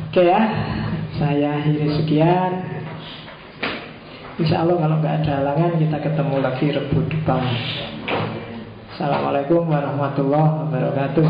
Oke ya, saya akhiri sekian. Insya Allah kalau nggak ada halangan kita ketemu lagi Rebu depan. Assalamualaikum warahmatullahi wabarakatuh.